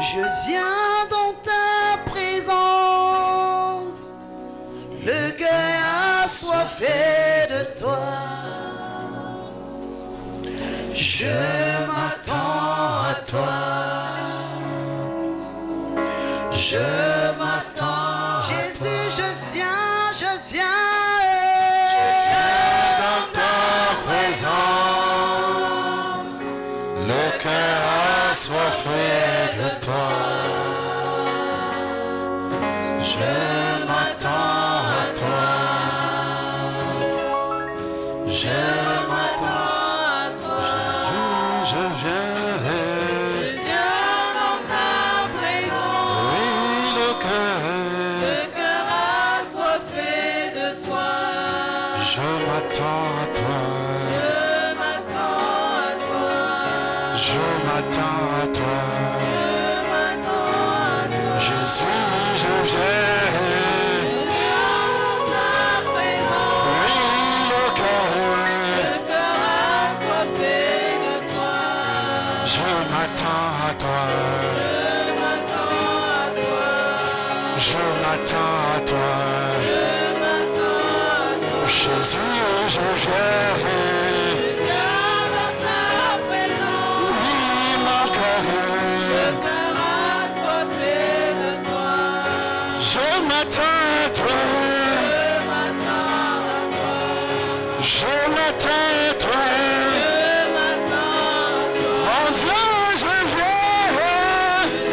Je viens dans ta présence, le cœur assoiffé de toi. Je m'attends à toi. Je m'attends. Jésus, je viens, je viens. Dans ta présence, le cœur assoiffé de toi. Je m'attends à toi. Je m'attends à toi. Jésus, je viens. Je viens dans ta présence. Oui, le cœur assoiffé de toi. je m'attends à toi. Je m'attends à toi. Je m'attends à toi. Je m'attends à toi. Jésus, je viens. Dans ta présence. Oui, le cœur assoiffé de toi. je m'attends à toi. Je m'attends à Je m'attends à toi. toi. Je m'attends à toi. Jésus, je viens. Viens dans ta présence. Oui, mon cœur. Assoiffé de toi. Je m'attends à toi. Je m'attends à Je m'attends à toi. toi. Je m'attends à toi. Mon Dieu, je viens.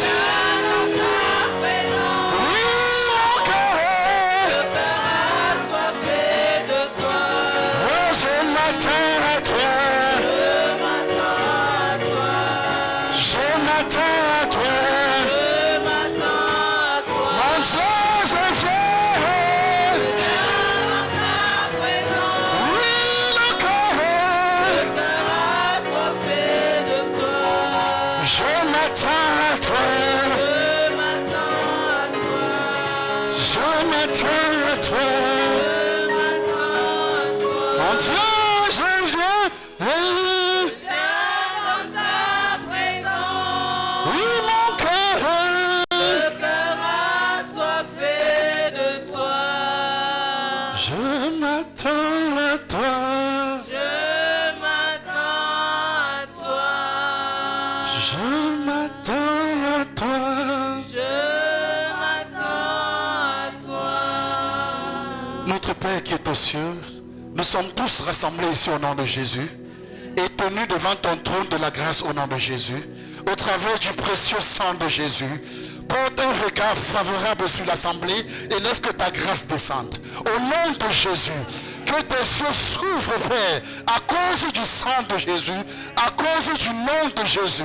Viens dans ta présence. Oui, mon cœur. Assoiffé de toi. Oh, je m'attends à toi. Je m'attends à Je m'attends à toi. toi. Je m'attends à toi. Mon Dieu, je viens. Viens dans ta présence. Oui, le cœur. Assoiffé de toi. Je m'attends à toi. Je m'attends à Je m'attends à toi. toi. Je m'attends à toi. Mon Dieu, je viens. Viens dans ta présence. Oui, mon cœur. Le cœur assoiffé de toi. Je m'attends à toi. Je m'attends à toi. Je m'attends à toi. Je m'attends à toi. Notre Père qui est aux cieux, nous sommes tous rassemblés ici au nom de Jésus et tenus devant ton trône de la grâce au nom de Jésus, au travers du précieux sang de Jésus. Porte un regard favorable sur l'assemblée et laisse que ta grâce descende. Au nom de Jésus, que tes yeux s'ouvrent, Père, à cause du sang de Jésus, à cause du nom de Jésus.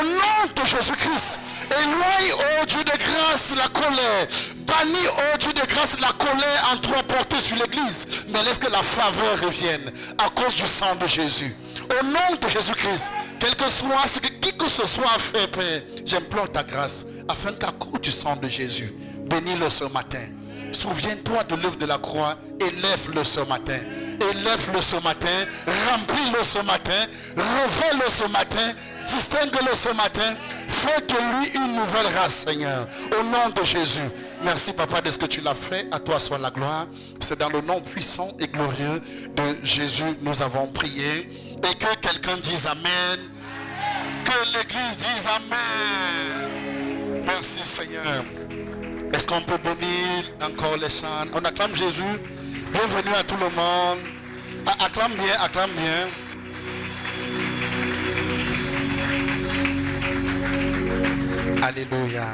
Au nom de Jésus-Christ, éloigne, ô Dieu de grâce, la colère. Bannis, ô Dieu de grâce, la colère en toi portée sur l'église. Mais laisse que la faveur revienne à cause du sang de Jésus. Au nom de Jésus-Christ, quel que soit ce que qui que ce soit a fait, Père, j'implore ta grâce, afin qu'à cause du sang de Jésus, bénis-le ce matin. Souviens-toi de l'œuvre de la croix, élève-le ce matin. Élève-le ce matin, remplis-le ce matin, revêt-le ce matin, distingue-le ce matin. Fais de lui une nouvelle race, Seigneur. Au nom de Jésus. Merci, Papa, de ce que tu l'as fait. À toi soit la gloire. C'est dans le nom puissant et glorieux de Jésus nous avons prié. Et que quelqu'un dise Amen. Que l'Église dise Amen. Merci, Seigneur. Est-ce qu'on peut bénir encore les chants? On acclame Jésus. Bienvenue à tout le monde. Acclame bien, acclame bien. Alléluia.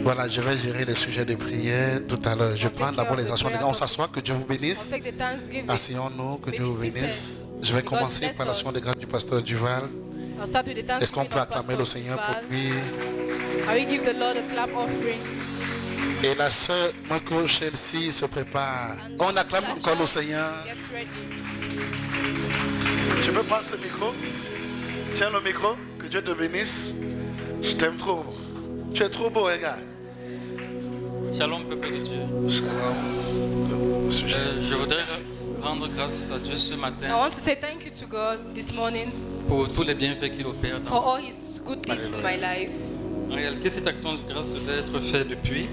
Voilà, je vais gérer les sujets de prière tout à l'heure. Je prends d'abord les actions de grâce. On s'assoit, que Dieu vous bénisse. Asseyons-nous, que Dieu vous bénisse. Je vais commencer par l'action de grâce du pasteur Duval. Est-ce qu'on peut acclamer le Seigneur pour lui? Et la sœur Marco Chelsea se prépare. On acclame encore le Seigneur. Tu peux prendre ce micro? Tiens le micro, que Dieu te bénisse. Je t'aime trop. Tu es trop beau, regarde. Shalom, peuple de Dieu. Shalom. Je voudrais rendre grâce à Dieu ce I matin want to say thank you to God this morning pour tous les bienfaits qu'il opère dans for all His good deeds in my life. En réalité, cette action de grâce devait être faite depuis.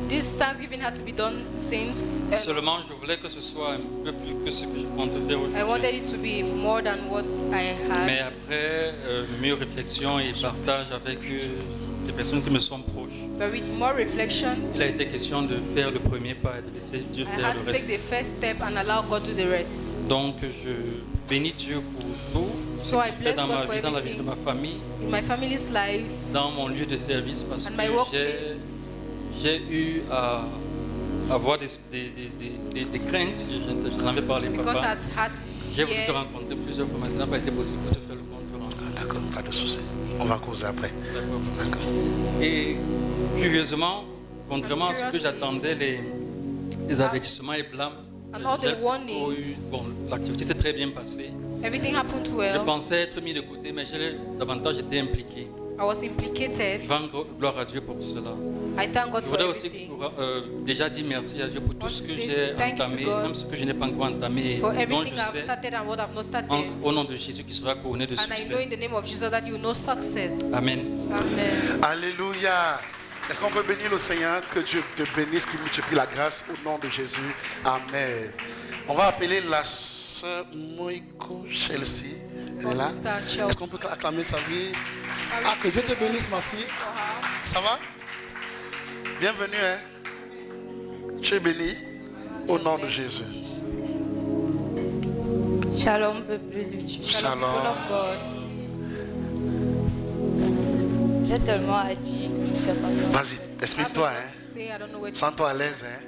This Thanksgiving had to be done since. Seulement, je voulais que ce soit un peu plus que ce que je compte faire I wanted aujourd'hui. it to be more than what I Mais had. après mûre réflexion et partage avec des personnes qui me sont proches, But with more reflection, il a été question de faire le premier pas et de laisser Dieu I faire had le to take reste. the first step and allow God to do the rest. Donc, je bénis Dieu pour tout ce So I qu'il fait bless dans God ma for vie, dans la vie de everything. ma famille, In my family's life dans mon lieu de service, parce and que my workplace. j'ai eu à avoir des craintes. Je n'en avais parlé, Because papa. I'd had J'ai voulu te fears. rencontrer plusieurs fois, mais ça n'a pas été possible pour te faire le compte rendu. D'accord, pas de souci. On va causer après. D'accord. D'accord. Et curieusement, contrairement à ce que Curiously. j'attendais, les avertissements et blâmes, And all the j'ai warnings. bon, l'activité s'est très bien passée. Everything happened Je well. pensais être mis de côté, mais j'ai davantage été impliqué. I was implicated. Je rends gloire à Dieu pour cela. I thank God Je for voudrais aussi everything. déjà dire merci à Dieu pour tout Want ce to que say j'ai thank you to entamé, God même ce que je n'ai pas encore entamé, For dont je everything I've sais, started and what I've not started. au nom de Jésus, qui sera couronné de And I know in succès. the name of Jesus that you will know success. Amen. Amen. Alléluia. Est-ce qu'on peut bénir le Seigneur? Que Dieu te bénisse, qu'il multiplie la grâce au nom de Jésus. Amen. On va appeler la sœur Moïko Chelsea. Elle est là. Est-ce qu'on peut acclamer sa vie? Ah, que Dieu te bénisse, ma fille. Ça va? Bienvenue, hein? Tu es béni au nom de Jésus. Shalom, peuple de Dieu. Shalom, people of God. J'ai tellement à dire que je ne sais pas comment. Vas-y, I have exprime-toi, a lot hein? to say, I don't know what to Sens-toi à l'aise, hein?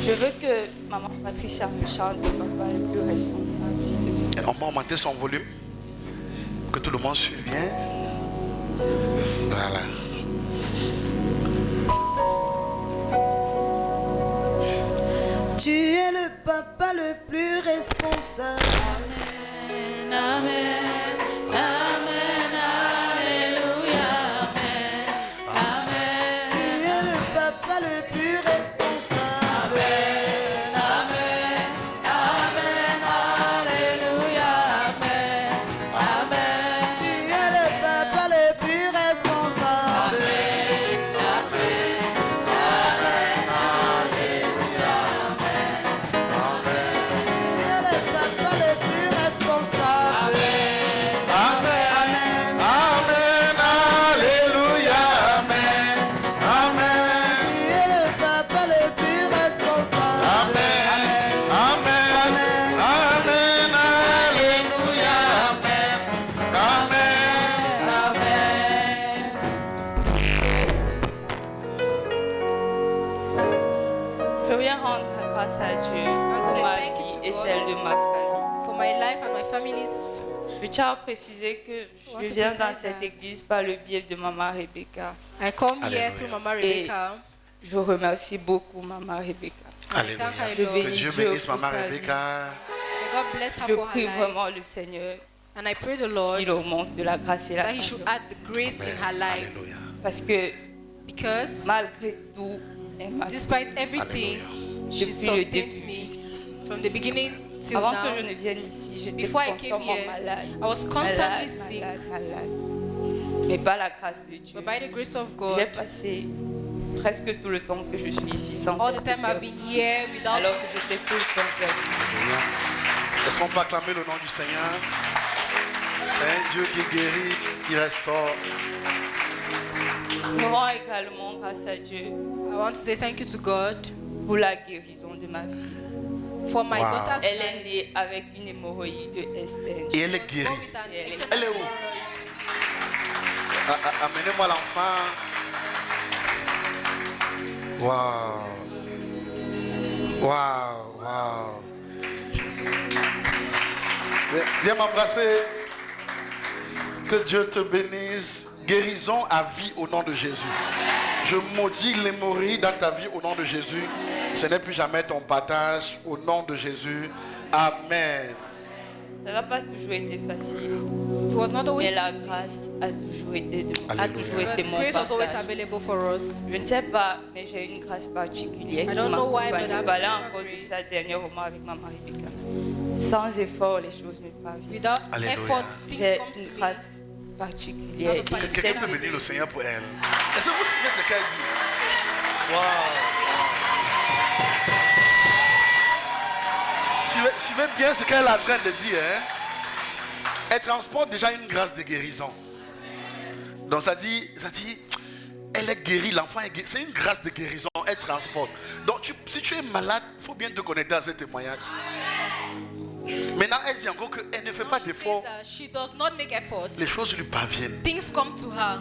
Je veux que maman Patricia me chante le papa le plus responsable, s'il te plaît. On va augmenter son volume. Que tout le monde suive bien. Voilà. Tu es le papa le plus responsable. Amen, amen, amen, alléluia, amen, amen. Tu es le papa le plus responsable. Amen, amen, amen, alléluia, amen, amen. Tu es le papa le plus responsable. Tu es le papa le plus responsable. Amen. Amen. Amen. Alléluia. Amen. Amen. Tu es le papa le plus responsable. Amen. Amen. Amen. Amen. Alléluia. Amen. Je viens rendre grâce à Dieu to pour say ma thank you vie to et God. celle de ma famille. For my life and my family's. Je tiens à préciser que Want je to viens dans precise cette that. église par le biais de maman Rebecca. I come here Alléluia. through Mama Et Rebecca. je remercie beaucoup maman Rebecca. Alléluia. Thank Je you, Lord. Que bénis Dieu Dieu bénisse pour maman sa vie. Rebecca. May God bless her Je for her prie life. vraiment le Seigneur And I pray the Lord qu'il augmente de la grâce et la that He should add the grâce. grace in her life. Alléluia. Parce que Because malgré tout, elle m'a despite everything, she depuis le sustained début me jusqu'ici. from the beginning till Avant now. que je ne vienne ici, j'étais Before I came constamment here, malade. I was constantly Malade, sick. malade, malade. Mais par la grâce de Dieu, But by the grace of God, j'ai passé presque tout le temps que je suis ici sans all the être time I've perdue. been here without. Alors que j'étais tout le temps perdue. Est-ce qu'on peut acclamer le nom du Seigneur? C'est un Dieu qui guérit, qui restaure. Je rends également grâce à Dieu I want to say thank you to God pour la guérison de ma fille. for my Wow. daughter's Elle est life. née avec une hémorroïde externe. Et elle est guérie. Born with an Elle est- external Elle est où? hemorrhoid. Amenez-moi l'enfant. Waouh. Waouh, waouh. Viens m'embrasser. Que Dieu te bénisse. Guérison à vie au nom de Jésus. Je maudis l'hémorroïde dans ta vie au nom de Jésus. Ce n'est plus jamais ton partage au nom de Jésus. Amen. Ça n'a pas toujours été facile, It was not always mais la easy, grâce a toujours été, Alléluia. but mon grace was always partage. available for us. Je ne sais pas, mais j'ai une grâce particulière I qui don't know why, m'accompagne. but I Je have a parlais special encore de grace. ça dernièrement avec maman Rebecca. Sans effort, les choses me parviennent. Without Alléluia. effort, things J'ai come to une me. grâce particulière. Quelqu'un peut bénir le Seigneur pour elle. Est-ce que vous suivez ce qu'elle dit? Wow. Suivez bien ce qu'elle est en train de dire. Hein? Elle transporte déjà une grâce de guérison. Donc ça dit, elle est guérie, l'enfant est guéri. C'est une grâce de guérison, elle transporte. Donc si tu es malade, il faut bien te connecter à ce témoignage. Maintenant, elle dit encore qu'elle ne fait pas d'efforts. She does not make efforts. Les choses lui parviennent. Things come to her.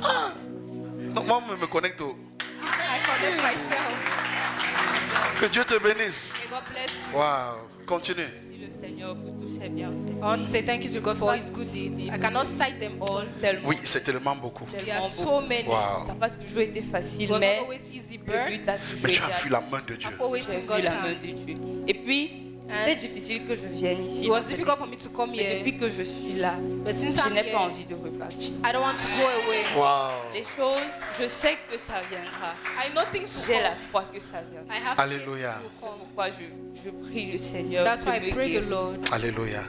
Donc moi, je me connecte au... I connect myself. Que Dieu te bénisse. May God bless you. Waouh, continue. Merci le Seigneur pour tous ses bienfaits. I want to say thank you to God for His good deeds. I cannot cite them all. Tellement, Oui, c'est tellement beaucoup. There are so many. Wow. Ça n'a pas toujours été facile, It was mais not always easy, le but but a toujours Mais tu as été vu la main de Dieu. I've always J'ai seen vu God's la main hand. de Dieu. Et puis, c'était difficile que je vienne ici. It was dans cette difficult for me église. to come Mais here, depuis que je suis là, but since je I'm n'ai pas here, envie de repartir. I don't want to go away. Waouh. Les choses, je sais que ça viendra. I know things will J'ai la come. foi que ça viendra. I have Alléluia. faith it will C'est come. pourquoi je prie le Seigneur That's de why I me pray the guérir Lord Alléluia.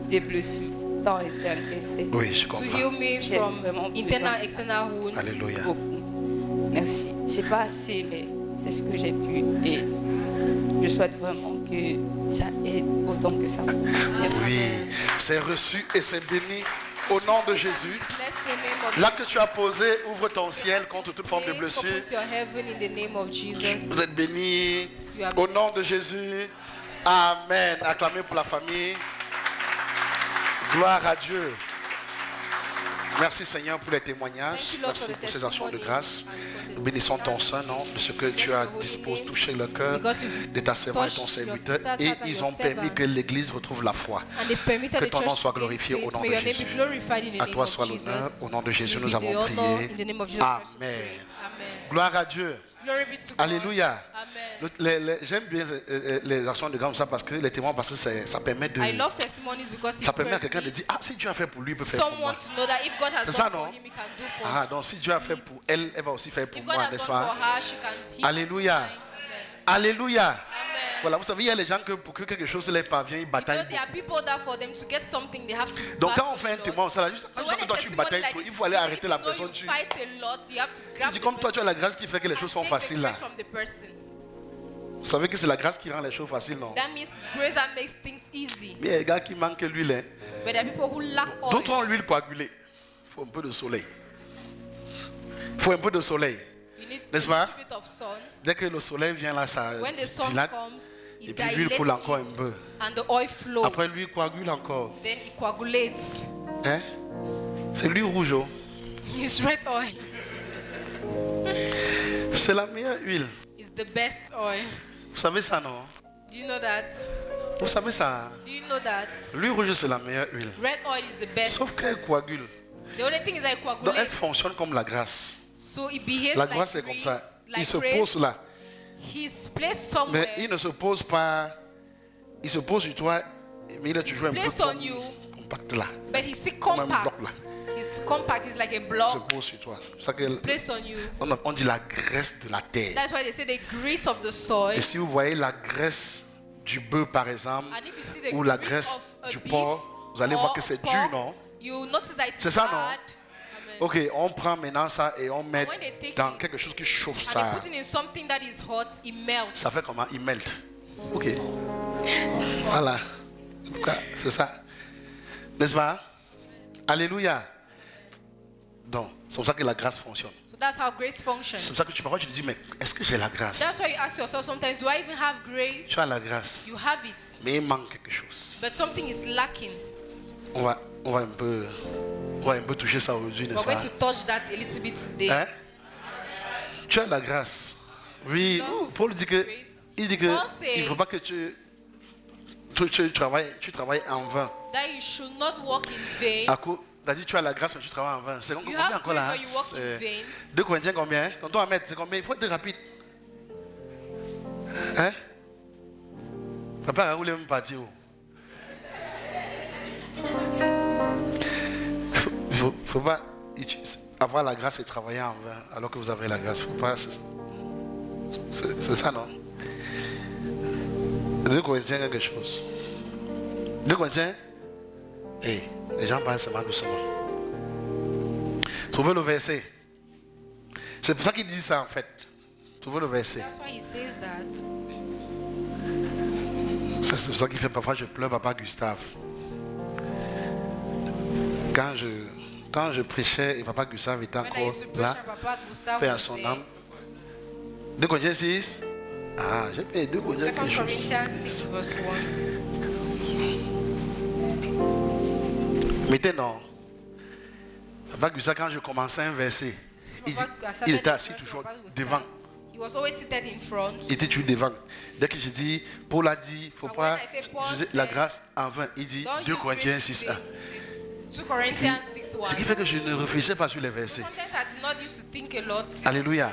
des blessures tant internes qu'externes. Oui, je to heal comprends. me J'ai from vraiment besoin internal, de ça. external wounds. Alléluia. Beaucoup. Merci. C'est pas assez, mais c'est ce que j'ai pu. Et je souhaite vraiment que ça aide autant que ça peut. Merci. Oui, c'est reçu et c'est béni au nom de Jésus. Bless the name of Là que tu as posé, ouvre ton ciel contre toute forme de Jesus. blessure. Open your heaven in the name of Jesus. Vous êtes bénis You are au nom de Jésus. Amen. Acclamez pour la famille. Gloire à Dieu. Merci Seigneur pour les témoignages. Thank you, Lord, Merci for the pour ces actions de testimonies grâce. and for Nous the bénissons ton Saint-Nom de ce que tu as disposé, touché le cœur de ta servante et ton serviteur. Et ils ont permis que l'Église retrouve la foi. And they permitted Que the ton nom church soit to gain glorifié au faith. nom May de your name be Jésus. glorified in the À name toi of soit Jesus. l'honneur. Au nom de Jésus, To nous be avons the honor prié. in the name of Jesus Christ we Amen. pray. Amen. Gloire à Dieu. Glory be to God. Alléluia. Amen. J'aime bien les actions de grâce comme ça parce que les témoins, parce que ça permet de... I love testimonies because Ça permet à quelqu'un de permits dire, ah, si Dieu a fait pour lui, il peut faire pour moi. someone to know that if God has C'est ça, done for non? him, he can do for Ah, donc si Dieu a fait pour elle, elle va aussi faire pour If God moi, has n'est-ce done for pas? her, she can. Alléluia. Amen. Alléluia. Amen. Voilà, vous savez, il y a les gens que pour que quelque chose leur parvienne, ils bataillent. Because there are people that for them to get something, they have to. Donc quand battle on fait un a lot. témoin, ça, juste So quand when a toi tu testimony batailles, like trop, this il faut aller is arrêter if la you know personne. you Tu fight a lot, you have to grab dis the comme toi, tu person as la grâce qui fait que les and choses sont take the faciles là. grace from the person. Vous savez que c'est la grâce qui rend les choses faciles, non? That means it's grace that makes things easy. Mais il y a des gars qui manquent l'huile. Hein. But there are people who lack D'autres oil. ont l'huile coagulée. Il faut un peu de soleil. Il faut un peu de soleil. You need N'est-ce a pas? little bit of sun. Dès que le soleil vient là, ça When the sun dilate. comes, Et it puis l'huile dilates coule encore un it, peu. and the oil flows. Après, l'huile coagule encore. Then it coagulates. Hein? C'est l'huile rouge. Oh. It's red oil. C'est la meilleure huile. It's the best oil. Vous savez ça, non? Do you know that? Vous savez ça? Do you know that? L'huile rouge, c'est la meilleure huile. Red oil is the best. Sauf qu'elle coagule. The only thing is that it Donc elle coagulates. fonctionne comme la grâce. So it behaves La like grâce est comme grease, ça. Il like se grace. pose là. He's placed somewhere. Mais il ne se pose pas. Il se pose sur toi. Mais il est toujours un peu Placed on you, compact là. but he's still Comme un compact. bloc là. He's compact. He's like a Il se block pose sur toi. C'est ça que placed on you. on dit la graisse de la terre. That's why they say the grease of the soil. Et si vous voyez la graisse du bœuf par exemple, And if you see the ou la grease graisse of a du beef porc, vous allez voir or que c'est pork, dur, non? You notice that it's C'est ça, non? hard. Amen. Ok, on prend maintenant ça et on met when they take dans it, quelque chose qui chauffe And ça. they put it in something that is hot, it melts. Ça fait comment? Il melt. Ok. Voilà. En tout cas, c'est ça. N'est-ce pas? Alléluia. Donc, c'est comme ça que la grâce fonctionne. So that's how grace C'est functions. comme ça que tu parfois tu te dis, mais est-ce que j'ai la grâce? That's why you ask yourself sometimes, do I even have grace? Tu as la grâce, You have it, mais il manque quelque chose. but something is lacking. On va un peu toucher ça aujourd'hui, n'est-ce We're going pas? to touch that a little bit today. Hein? Tu as la grâce. Oui, Paul dit que il dit que Paul says- il ne faut pas que tu travailles en vain. That you should not walk in vain. T'as dit tu as la grâce mais tu travailles en vain. C'est You combien have encore là? grace, but you walk in vain. 2 Corinthiens combien? Tonton Ahmed, c'est combien? Il faut être rapide. Hein? Papa Raoul est même parti où? Faut pas avoir la grâce et travailler en vain alors que vous avez la grâce. Faut pas. C'est ça, non? 2 Corinthiens quelque chose. 2 Corinthiens? Les gens parlent seulement doucement. Trouvez le verset. C'est pour ça qu'il dit ça en fait. Trouvez le verset. That's why he says that. Ça, c'est pour ça qu'il fait parfois je pleure papa Gustave. Quand je prêchais et papa Gustave était When I encore used to preach, là, Papa Gustave paix à was son there. âme. 2 Corinthiens 6. Ah, j'ai payé 2 Corinthiens 2 quelque chose. Corinthians 6 verse 1. Maintenant, papa Gustave, quand je commençais un verset, il était assis toujours devant. He was always seated in front. Il était toujours devant. Dès que je dis, Paul a dit, il ne faut And pas when I say Paul utiliser said, la grâce en vain. Il dit Don't 2 use Corinthiens grace 6. in vain. 2 Corinthians 6 1. Ce qui fait que je ne réfléchissais pas sur les versets. Sometimes I did not used to think a lot. Alléluia.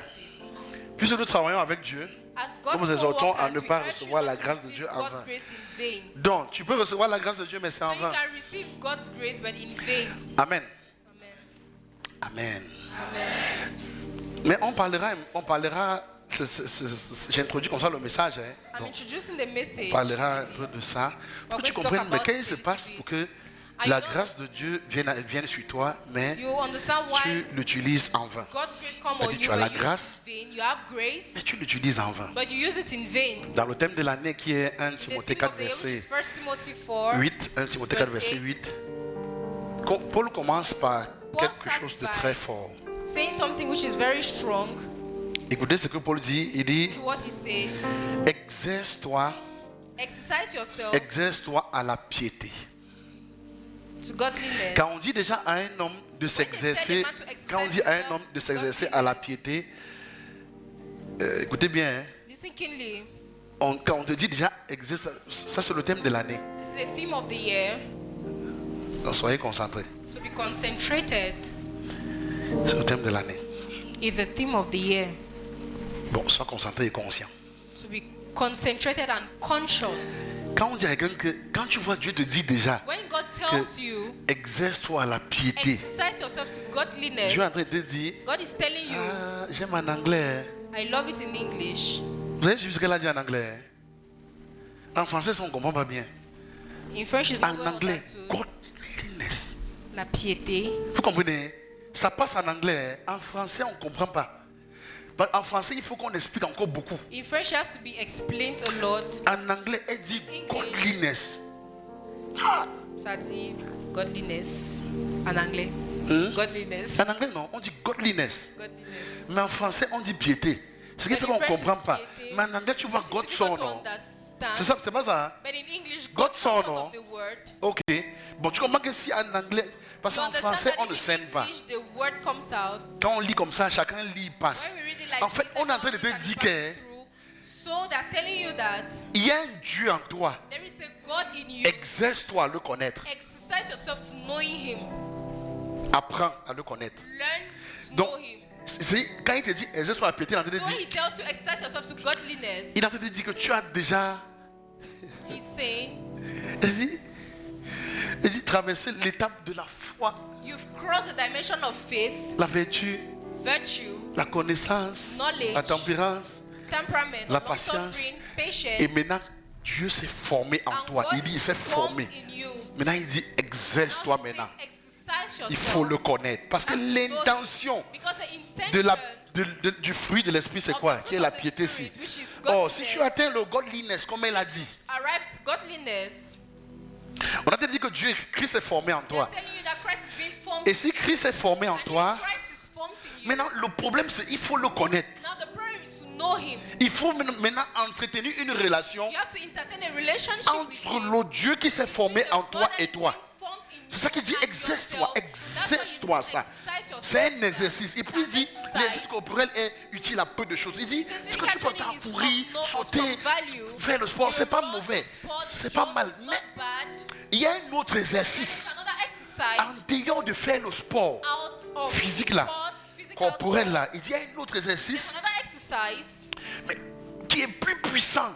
Puisque nous travaillons avec Dieu, As God nous nous exhortons à co-workers, ne we pas urge you recevoir not la to grâce de receive Dieu en God's vain. grace in vain. Donc, tu peux recevoir la grâce de Dieu, mais c'est en So you vain. can receive God's grace, but in vain. Amen. Amen. Amen. Amen. Mais on parlera, j'introduis comme ça le message. Hein. I'm Donc, introducing the message. on parlera un peu de ça. Pour que tu comprennes, mais qu'est-ce qui se passe pour que la grâce de Dieu vienne sur toi, mais You understand why tu l'utilises en vain. God's grace come on C'est-à-dire, you tu as la when you grâce. use it in vain. You have grace, Mais tu l'utilises en vain. but you use it in vain. Dans le thème de l'année qui est 1 The Timothée theme 4, of the year, which verset is 1 Timothy 4, 8. 1 Timothée 4, verset 8. Paul commence par quelque chose de très fort. saying something which is very strong Écoutez ce que Paul dit. Il dit, to what he says. exerce-toi à la piété. To godliness. Quand on dit déjà à un homme de s'exercer, quand on dit à un homme de s'exercer à la piété, écoutez bien, hein, Listen keenly. quand on te dit déjà exerce, ça c'est le thème de l'année. This is the theme of the year. Donc soyez concentrés. To be concentrated C'est le thème de l'année. is the theme of the year. Bon, sois concentré et conscient. To be concentrated and conscious. Quand on dit à quelqu'un que, quand tu vois Dieu te dit déjà, When God tells you, exerce-toi à la piété. exercise yourself to godliness, Dieu est en train de te dire, God is telling you, ah, j'aime en anglais. I love it in English. Vous avez vu ce qu'elle a dit en anglais? En français, ça on ne comprend pas bien. In French, it's not En well anglais, understood. godliness. La piété. Vous comprenez? Ça passe en anglais. En français, on ne comprend pas. En français, il faut qu'on explique encore beaucoup. In French, it has to be explained a lot. En anglais, elle dit godliness. Ça dit godliness. En anglais. Godliness. En anglais, non, on dit godliness. Godliness. Mais en français, on dit piété. Ce qui fait But in qu'on ne French, comprend it's pas. piété. Mais en anglais, tu vois It's God difficult son, to non? understand. C'est ça, c'est pas ça, hein? But in English, God God son, part non? of the word. Ok. Bon, tu comprends que si en anglais, parce You qu'en understand français, that on ne in scène pas. English, the word comes out. Quand on lit comme ça, chacun lit, passe. When we read it like En fait, this, on est en train de everyone te can dire pass que through. So they're telling you that il y a un Dieu en toi. there is a God in you. Exerce-toi à le connaître. Exercise yourself to knowing Him. Apprends à le connaître. Learn to Donc, know Him. quand il te dit exerce-toi à la piété, il est en train de So dire, He tells you exercise yourself to godliness. il est en train de dire que tu as déjà, He's saying il dit traverser l'étape de la foi, you've crossed the dimension of faith, la vertu, virtue, la connaissance, Knowledge. la tempérance. temperament, La long patience. suffering, patience. Et maintenant, Dieu s'est formé en And toi. God Il dit, il is s'est formed formé. in you. Maintenant, il dit, exerce-toi Now he maintenant. says, exercise Il yourself. faut le connaître. Parce que You have to know him. l'intention Because the intention de du fruit de l'esprit, c'est of quoi? the fruit Qui est la of the piété spirit, ici. which is Oh, si godliness. tu atteins le godliness, comme elle a dit, arrived godliness. on a dit que Dieu, Christ est formé en They're toi. telling you that Christ is being formed. Et si Christ est formé en And if toi, Christ is formed in you, maintenant le problème c'est il faut le connaître. now the problem is to know Him. Il faut maintenant entretenir une relation You have to entertain a relationship with entre Him. le Dieu qui s'est formé The en God toi that et is toi. being formed in C'est ça you qu'il dit, and exerce-toi, yourself. exerce-toi That's what ça. he says, exercise yourself. C'est un exercice. Et puis il dit, Exercise. l'exercice corporel est utile à peu de choses. Il dit, ce que tu peux t'en pourrir, sauter, faire le sport, c'est pas mauvais. C'est pas mal. Mais il y a un autre exercice. En dehors de faire le sport physique là, corporel là, il y a un autre exercice, mais qui est plus puissant,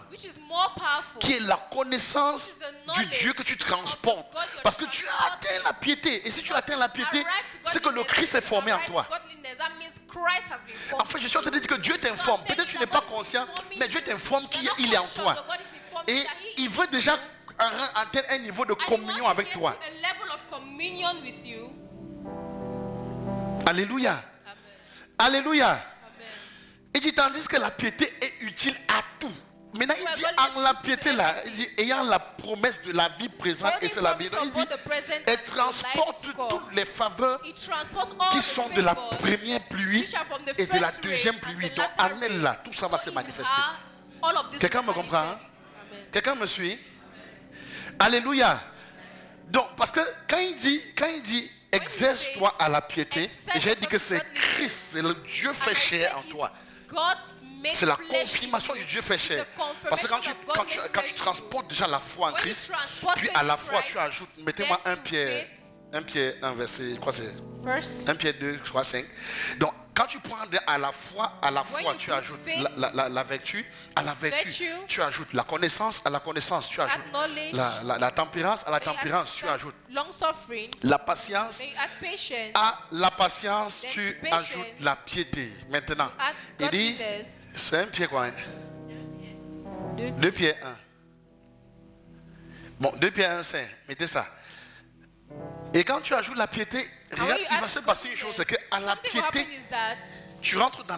qui est la connaissance du Dieu que tu transportes. Parce que tu as atteint la piété. Et si tu atteins la piété, c'est que le Christ est formé en toi. En fait, je suis en train de dire que Dieu t'informe. Peut-être que tu n'es pas conscient, mais Dieu t'informe qu'il est en toi. Et il veut déjà atteindre un niveau de communion avec toi. Alléluia. Alléluia. Il dit tandis que la piété est utile à tout. Maintenant, il dit en la piété là, il dit ayant la promesse de la vie présente et c'est la vie. Il dit, elle transporte toutes les faveurs qui sont de la première pluie et de la deuxième pluie. Donc en elle là, tout ça va se manifester. Quelqu'un me comprend? Hein? Quelqu'un me suit? Alléluia. Donc parce que quand il dit exerce-toi à la piété, et j'ai dit que c'est Christ, c'est le Dieu fait chair en toi. C'est la confirmation du Dieu fait chair. Parce que quand tu transportes déjà la foi en Christ, puis à la foi tu ajoutes, mettez-moi 1 Pierre 1 verset, je crois c'est 1 Pierre 2, je crois 5. Donc quand tu prends à la foi tu ajoutes la vertu, à la vertu tu ajoutes la connaissance, à la connaissance tu ajoutes la tempérance, à la tempérance tu ajoutes la patience, à la patience tu ajoutes la piété. Maintenant, il dit, c'est 1 Pierre quoi? 2 Pierre 1. Bon, 2 Pierre 1, 5, mettez ça. Et quand tu ajoutes la piété, regarde, il va se passer une chose, c'est qu'à la piété, tu rentres dans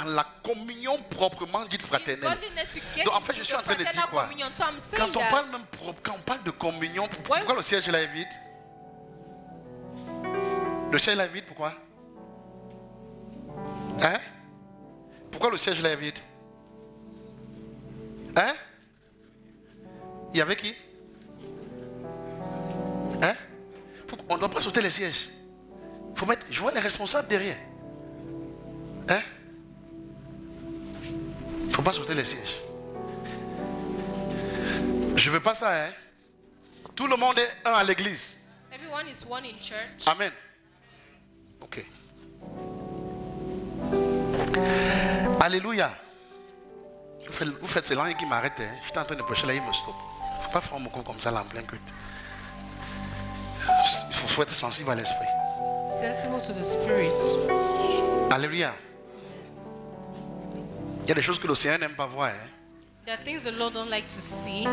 la communion proprement dite fraternelle. Donc en fait, je suis en train de dire quoi? Quand on parle de communion, pourquoi le siège là est vide? Le siège là est vide, pourquoi? Hein? Pourquoi le siège là est vide? Hein? Il y avait qui? Hein? On ne doit pas sauter les sièges. Faut mettre, je vois les responsables derrière. Hein? Il ne faut pas sauter les sièges. Je ne veux pas ça, hein? Tout le monde est un à l'église. Everyone is one in church. Amen. Ok. Alléluia. Vous faites ces langues qui m'arrêtent. Hein? Je suis en train de prêcher là, il me stoppe. Il ne faut pas faire mon corps comme ça là en plein culte. Il faut être sensible à l'esprit. Sensible to the spirit. Alléluia. Il y a des choses que le Seigneur n'aime pas voir. Hein? There are things the Lord don't like to see.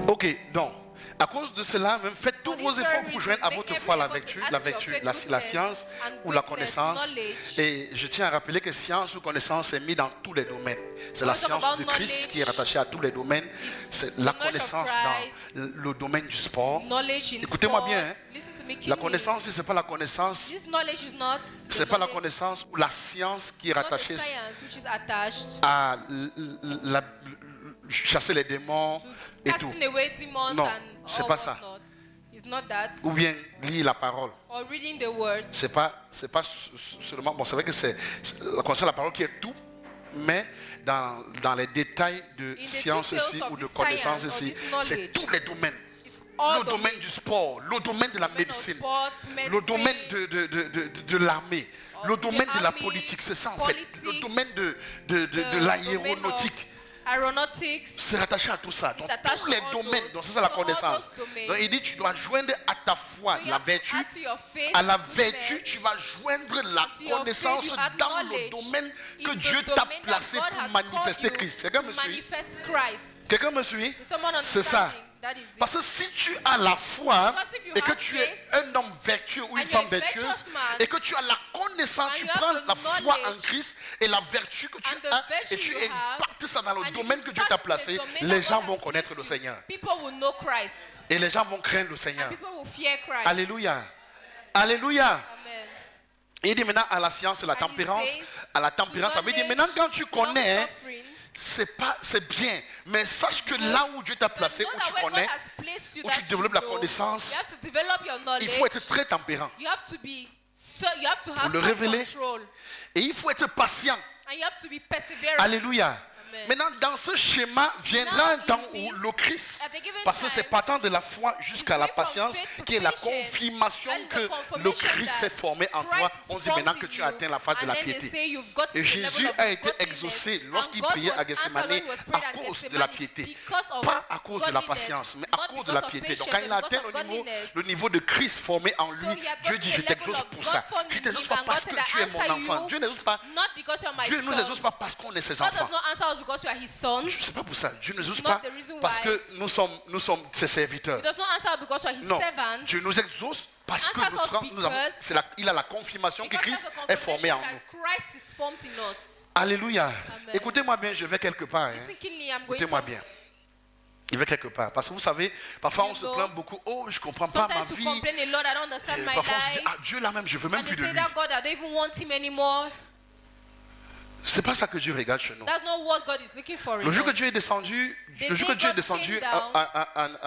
Ok, donc, à cause de cela, même faites tous vos efforts pour joindre à votre foi la vertu, la science ou la connaissance. Et je tiens à rappeler que science ou connaissance est mis dans tous les domaines. C'est la science de Christ qui est rattachée à tous les domaines. C'est la connaissance dans le domaine du sport. Écoutez-moi bien. Hein? La connaissance, ce n'est pas la connaissance. C'est pas la connaissance ou la science qui est rattachée à chasser les démons et tout. Non, c'est pas ça. Ou bien lire la parole. C'est pas seulement. Bon, c'est vrai que c'est la parole qui est tout, mais dans les détails de science ici ou de connaissance ici, c'est tous les domaines. Le domaine du sport, le domaine de la médecine, le domaine de l'armée, le domaine de la politique, c'est ça en fait. Le domaine de l'aéronautique. C'est rattaché à tout ça. Donc tous les domaines, donc c'est ça la connaissance. Donc il dit tu dois joindre à ta foi la vertu. À la vertu, tu vas joindre la connaissance dans le domaine que Dieu t'a placé pour manifester Christ. Quelqu'un me suit? Quelqu'un me suit? C'est ça. Parce que si tu as la foi et que tu es un homme vertueux ou une femme vertueuse et que tu as la connaissance, tu prends la foi en Christ et la vertu que tu as et tu impactes ça dans le domaine que Dieu t'a placé, les gens vont connaître le Seigneur. Et les gens vont craindre le Seigneur. Alléluia. Alléluia. Et il dit maintenant à la science et la tempérance. À la tempérance, ça veut dire maintenant quand tu connais, c'est bien, mais sache que là où Dieu t'a placé, où tu connais, où tu développes la connaissance, il faut être très tempérant pour le révéler. Et il faut être patient. Alléluia. Maintenant, dans ce schéma, viendra un temps où le Christ, parce que c'est partant de la foi jusqu'à la patience, qui est la confirmation que le Christ s'est formé en toi. On dit maintenant que tu as atteint la phase de la piété. Et Jésus a été exaucé lorsqu'il priait à Gethsemane à cause de la piété. Pas à cause de la patience, mais à cause de la piété. Donc quand il a atteint le niveau de Christ formé en lui, Dieu dit je t'exauce pour ça. Je ne t'exauce pas parce que tu es mon enfant. Dieu ne nous exauce pas parce qu'on est ses enfants. because we are his sons. C'est pas pour ça. Dieu ne nous exauce It's pas not the reason parce why. que nous sommes ses serviteurs. He does not answer because we are his Non, servants. Dieu nous exauce parce que Answers us il a la confirmation que Because Christ there's a est formé en confirmation nous. that Christ is formed in us. Alléluia. Amen. Écoutez-moi bien, je vais quelque part. Hein. Listen keenly, I'm going Écoutez-moi to. bien. Je vais quelque part. Parce que vous savez, parfois You on se know, plaint beaucoup. Oh, je ne comprends pas ma Sometimes you vie. complain a lot, I don't understand my Parfois on se dit, life. ah, Dieu là même, je veux même And plus they de say lui. that God, I don't even want him anymore. C'est pas ça que Dieu regarde chez nous. That's not what God is looking for in Le jour que us. Dieu est descendu, The le jour que day Dieu est God descendu came down,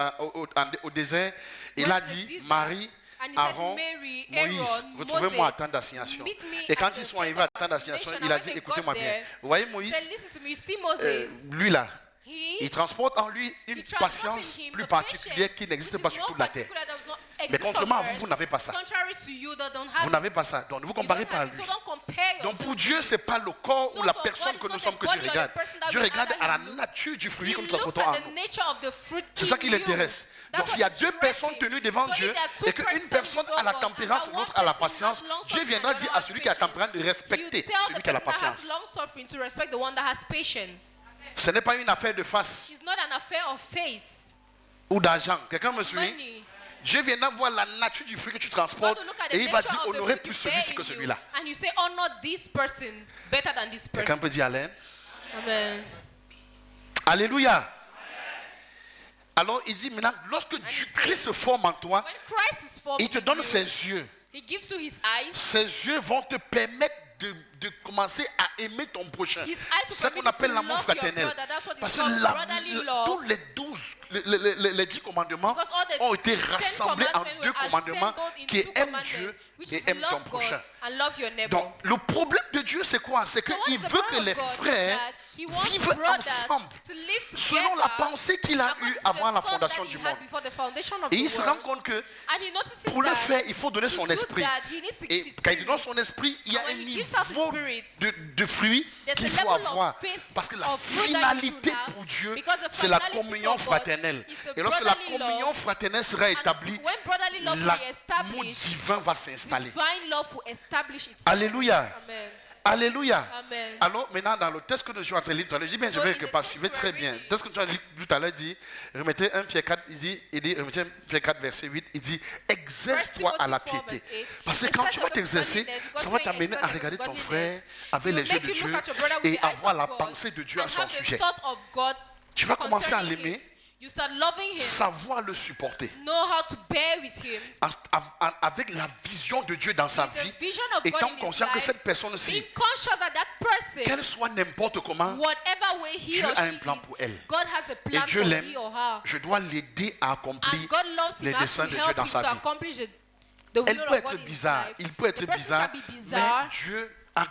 au désert, il went a to dit, the desert, Marie, and he said, Aaron, Mary, Moïse, Aaron, retrouvez-moi à Moses, temps d'assignation. meet me Et quand at ils the sont place arrivés à of temps d'assignation, assignation, il a and dit, when they écoutez-moi got bien. there, Vous voyez He Moïse, said, listen to me, you see Moses, lui là, il he transporte en lui une transports patience in him plus a particulière patience qui n'existe which pas is sur not toute la terre. particular, does not Mais exist on contrairement à vous, earth. vous n'avez pas ça. Contrary to you that don't have Vous it. n'avez pas ça. Donc ne vous You comparez don't pas à have it, lui. so don't compare Donc yourself pour to Dieu, him. ce n'est pas le corps So ou la for personne God, que it's nous not sommes the que body Dieu or the regarde. person that Dieu we regarde honor à la him. nature du fruit He que nous looks transportons en at the nous. nature of the fruit C'est ça in qui you. l'intéresse. That's Donc what s'il y a deux interests personnes him. tenues devant So if Dieu there are two et qu'une persons personne before a la God, tempérance, and l'autre one a la person has patience, long Dieu suffering viendra and dire another à celui qui a has tempérance de You respecter tell celui the qui a la person that patience. has long suffering to respect the one that has patience. Ce n'est pas une affaire de face It's not an affair of face. ou d'argent. Quelqu'un me suit? Money. Dieu viendra voir la nature du fruit que tu God transportes will look at the et il va nature dire of the honorer fruit plus you bear celui-ci in que you, celui-là. and you say honor this person better than this Quelqu'un person. peut dire Alain? Amen. Alléluia. Alors il dit maintenant, lorsque Christ se forme en toi, When Christ is formed il te in donne you, ses yeux. He gives you his eyes. Ses yeux vont te permettre de commencer à aimer ton prochain. His eyes will C'est ce qu'on permit you appelle to l'amour love your fraternel. brother. That's what is Parce que called brotherly love. tous les 10 commandements Because all the ont été 10 rassemblés en commandments 2 were commandements assembled in qui two aiment commandments, Dieu which et is aiment ton love God prochain. and love your neighbor. Donc le problème de Dieu c'est quoi? C'est So what qu'il is the veut plan que of les God is frères that He wants vivent brothers ensemble to live selon la together pensée qu'il a according eue to the avant la thought fondation that he du had monde. before the foundation of Et the il se world. rend compte que And he notices pour le that faire, il faut donner to son do esprit. that, he needs to give Et his quand il donne spirit. son esprit, il y a And un when he gives us his niveau spirit, de fruits there's qu'il a faut level of avoir. faith, Parce que la of fruit that you finalité should have, pour Dieu, because the c'est la finality communion for God fraternelle. is the Et lorsque la brotherly communion love, fraternelle sera établie, when brotherly love will be l'amour established, divin va s'installer. divine love will establish itself. Alléluia. Amen. Alléluia. Amen. Alors maintenant dans le texte que je suis en train de lire tout à l'heure, je dis bien, je So vais in quelque the part, text suivez we are très bien. reading, Le texte que tu as lu tout à l'heure dit, remettez 1 Pierre 4, il dit, remettez 1 Pierre 4 verset 8, il dit, exerce-toi à la piété. Parce que quand tu vas t'exercer, ça va t'amener à regarder ton frère avec les yeux de Dieu et avoir la pensée de Dieu à son sujet. Tu vas commencer à l'aimer, You start loving him, savoir le supporter. know how to bear with him, Avec la vision de Dieu dans sa with the vie, vision of God étant in his conscient que life, cette personne-ci, being conscious that that person, qu'elle soit n'importe comment, whatever way he Dieu or a un she plan is, pour elle. God has a Et plan Dieu for l'aime, he or her. je dois l'aider à accomplir And God loves les him, has desseins to de Dieu help dans him sa to vie. accomplish the Elle will peut of être God in his bizarre, life. il peut être The person bizarre, can be mais bizarre, Dieu a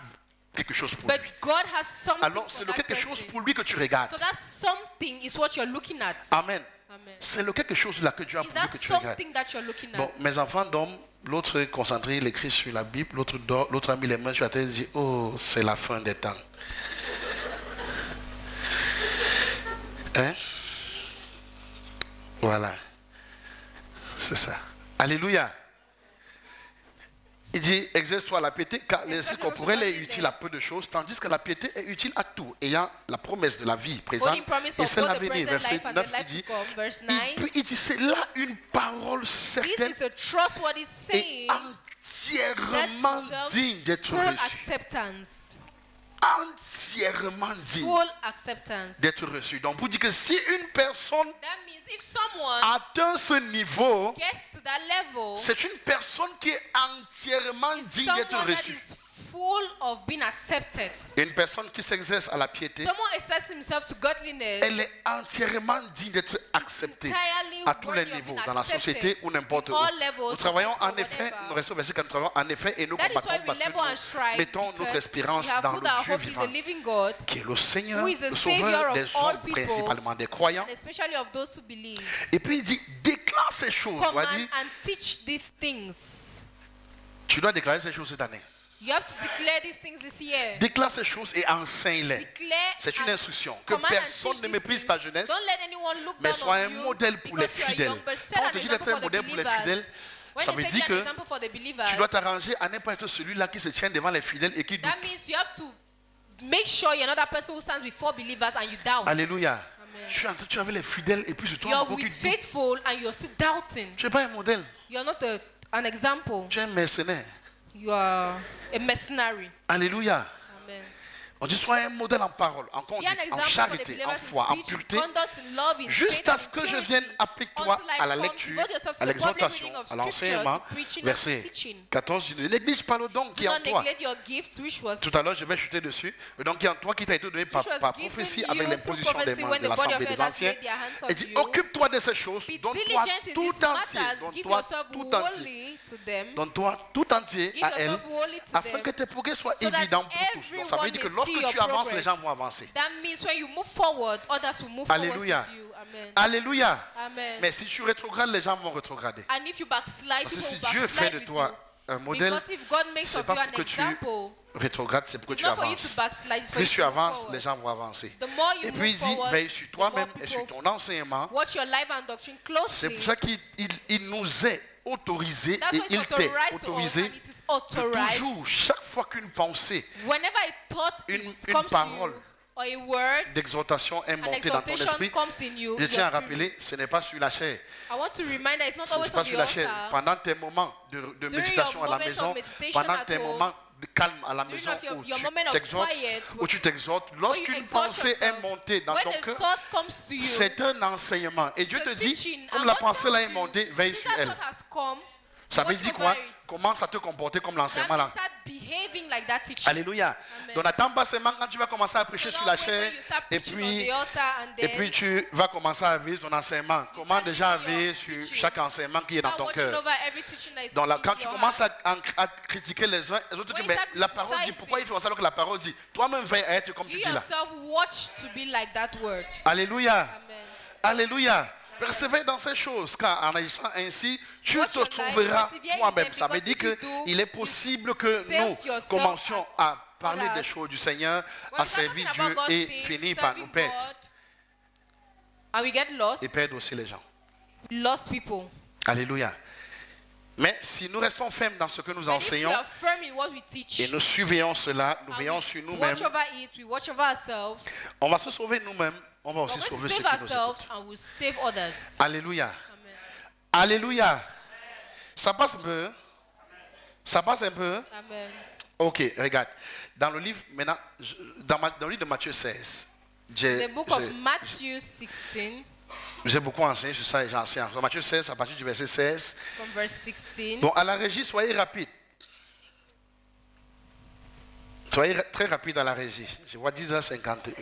quelque chose pour but lui. God has something Alors for c'est that quelque chose person. pour lui que tu regardes. So that something is what you're looking at. Amen. Amen. C'est le quelque chose là que Dieu a Is pour that lui que tu regardes. something that you're looking at? Bon, mes enfants dorment, l'autre est concentré, il écrit sur la Bible, l'autre dort, l'autre a mis les mains sur la tête et dit, oh, c'est la fin des temps. Hein? Voilà. C'est ça. Alléluia. Il dit, exerce-toi à la piété, car l'exercice corporel est utile à peu de choses, tandis que la piété est utile à tout, ayant la promesse de la vie présente Holding promise for et celle both à the venir. present Verset life and 9, the il life dit, to come. Verse 9. il dit, c'est là une parole This certaine is a trustworthy et saying entièrement that digne d'être full reçue. acceptance. Entièrement digne Full acceptance. d'être reçue. Donc, pour dire que si une personne That means if someone atteint ce niveau, gets to that level, c'est une personne qui est entièrement it's digne d'être someone that reçue. is full of being accepted. Une personne qui s'exerce à la piété, Someone accepts himself to godliness. elle est entièrement digne d'être acceptée à tous les niveaux, dans la société ou n'importe où. Nous travaillons en effet, nous restons versés quand nous travaillons en effet et nous That is combattons why we parce que labor and nous strive, mettons notre because espérance we have dans put le our Dieu hope in vivant, the living God, qui est le Seigneur, who is the le Savior Sauveur of des all hommes, people, principalement des croyants. and especially of those who believe. Et puis il dit, déclare ces choses. On va Command dire, and teach these things. tu dois déclarer ces choses cette année. You have to declare these things this year. Déclare ces choses et enseigne-les. Declare C'est une and instruction. Que command and personne teach ne these méprise things. ta jeunesse, Don't let anyone look mais down sois on un you modèle pour les because you are fidèles. young, but set Quand on an te dit d'être example un for the modèle pour les believers. fidèles, When ça they veut say dire be an que example for the believers, tu dois t'arranger à ne pas être celui-là qui se tient devant les fidèles et qui doute. that means you have to make sure you're not that person who stands before believers and you doubt. Alléluia. Amen. Tu avais les fidèles et puis surtout un You're beaucoup with qui doutent. faithful and you're still doubting. Tu n'es pas un modèle. You're not an example. Tu es un mercenaire. You are a mercenary. Alléluia. Amen. On dit sois un modèle en parole, en Be an conduite, en example for the charité, en believers foi, in en speech, pureté, in conduct, in love, in jusqu'à faith, ce and que je purity, vienne applique-toi until I à la come, lecture, devote yourself to à the public l'exhortation, reading of à scripture, l'enseignement. to preaching and Verset teaching. 14, ne néglige pas le don qui Do est en not toi. neglect your gift, which was Tout à l'heure, je vais chuter dessus. Le don qui est en toi, qui t'a été donné par Which was prophétie given avec you l'imposition through des prophecy mains when de the body l'Assemblée of des elders anciens. laid their hands on Et dit, you. occupe-toi de ces choses. Be Donne-toi diligent in tout these entier. matters. Give Donne-toi yourself tout entier. wholly to them. Donne-toi tout entier Give à elle, yourself wholly to afin them, que tes progrès soient so that évidents pour tous. Donc, ça veut everyone dire que may lorsque see your tu avances, progress. les gens vont avancer. That means when you move forward, others will move Alléluia. forward with you. Amen. Alléluia. Amen. Mais si tu rétrogrades, les gens vont rétrograder. And if you backslide, Parce que people si will Dieu fait backslide de with toi you. un modèle, Because if God makes c'est of pas you pour an que tu example, rétrogrades, c'est pour que it's tu not for you to avances. backslide, it's for Plus you tu to move avances, forward. les gens vont avancer. The more you Et move puis il dit, forward, veille sur the more toi-même et sur people ton enseignement. watch your life and doctrine C'est closely. pour ça qu'il nous est autorisé That's et why it's il t'est authorized to us autorisé and it is de authorized. toujours, chaque fois qu'une pensée Whenever a thought Une comes to parole you, or a word, d'exhortation est an montée dans ton exhortation esprit, comes in you, je your tiens à spirit. rappeler, ce n'est pas sur la chair. I want to remind that it's not Ce n'est always pas on sur the la chair. altar. Pendant tes moments de méditation à la moments of maison, meditation pendant at tes home, moments de calme à la during maison your où moment of quiet, tu t'exhortes, lorsqu'une exhort pensée yourself, est montée dans when ton a cœur, thought comes to you, c'est un enseignement. Et Dieu it's te a dit, teaching, comme and la God pensée là est tells you, montée, veille since sur that elle. thought has come, Ça veut watch dire over quoi? it. Commence à te comporter comme That l'enseignement means là. start behaving like that teaching. Alléluia. Amen. Donc n'attends pas seulement quand tu vas commencer à prêcher So sur don't la wait chair when you start et preaching on puis the altar and Et then puis tu vas commencer à veiller ton enseignement. Comment start déjà doing veiller your sur teaching. chaque enseignement qui est dans start ton watching cœur. over every teaching that is Donc là, in quand tu your commences heart. à critiquer les uns, les autres, When you mais start la parole dit, criticizing, pourquoi il faut ça alors que la parole dit, toi-même veille à être comme tu You dis là. yourself watch to be like that word. Alléluia. Amen. Alléluia. Persévère dans ces choses, car en agissant ainsi, tu Watch te your life, sauveras persevere in toi-même. them, Ça veut because dire if you do, qu'il est you possible que save nous yourself commencions à parler others. des choses du Seigneur, When à we start servir talking about Dieu God's et things, finir par nous serving perdre. God, and we get lost, Et perdre aussi les gens. lost people. Alléluia. Mais si nous restons fermes dans ce que nous But if we enseignons are firm in what we teach, et nous surveillons cela, nous and veillons we sur nous-mêmes, watch over it, we watch over ourselves, on va se sauver nous-mêmes, on va we're aussi going to sauver save ceux qui nous ourselves écoutent. and we'll save others. Alléluia. Amen. Alléluia. Ça passe un peu? Ça passe un peu? Amen. Ok, regarde. Dans le livre, maintenant, dans le livre de Matthieu 16, The book of Matthew 16, j'ai beaucoup enseigné sur ça et j'enseigne. Dans Matthieu 16, à partir du verset 16. from verse 16. Donc, à la régie, soyez rapide. Soyez très rapide à la régie. Je vois 10h51.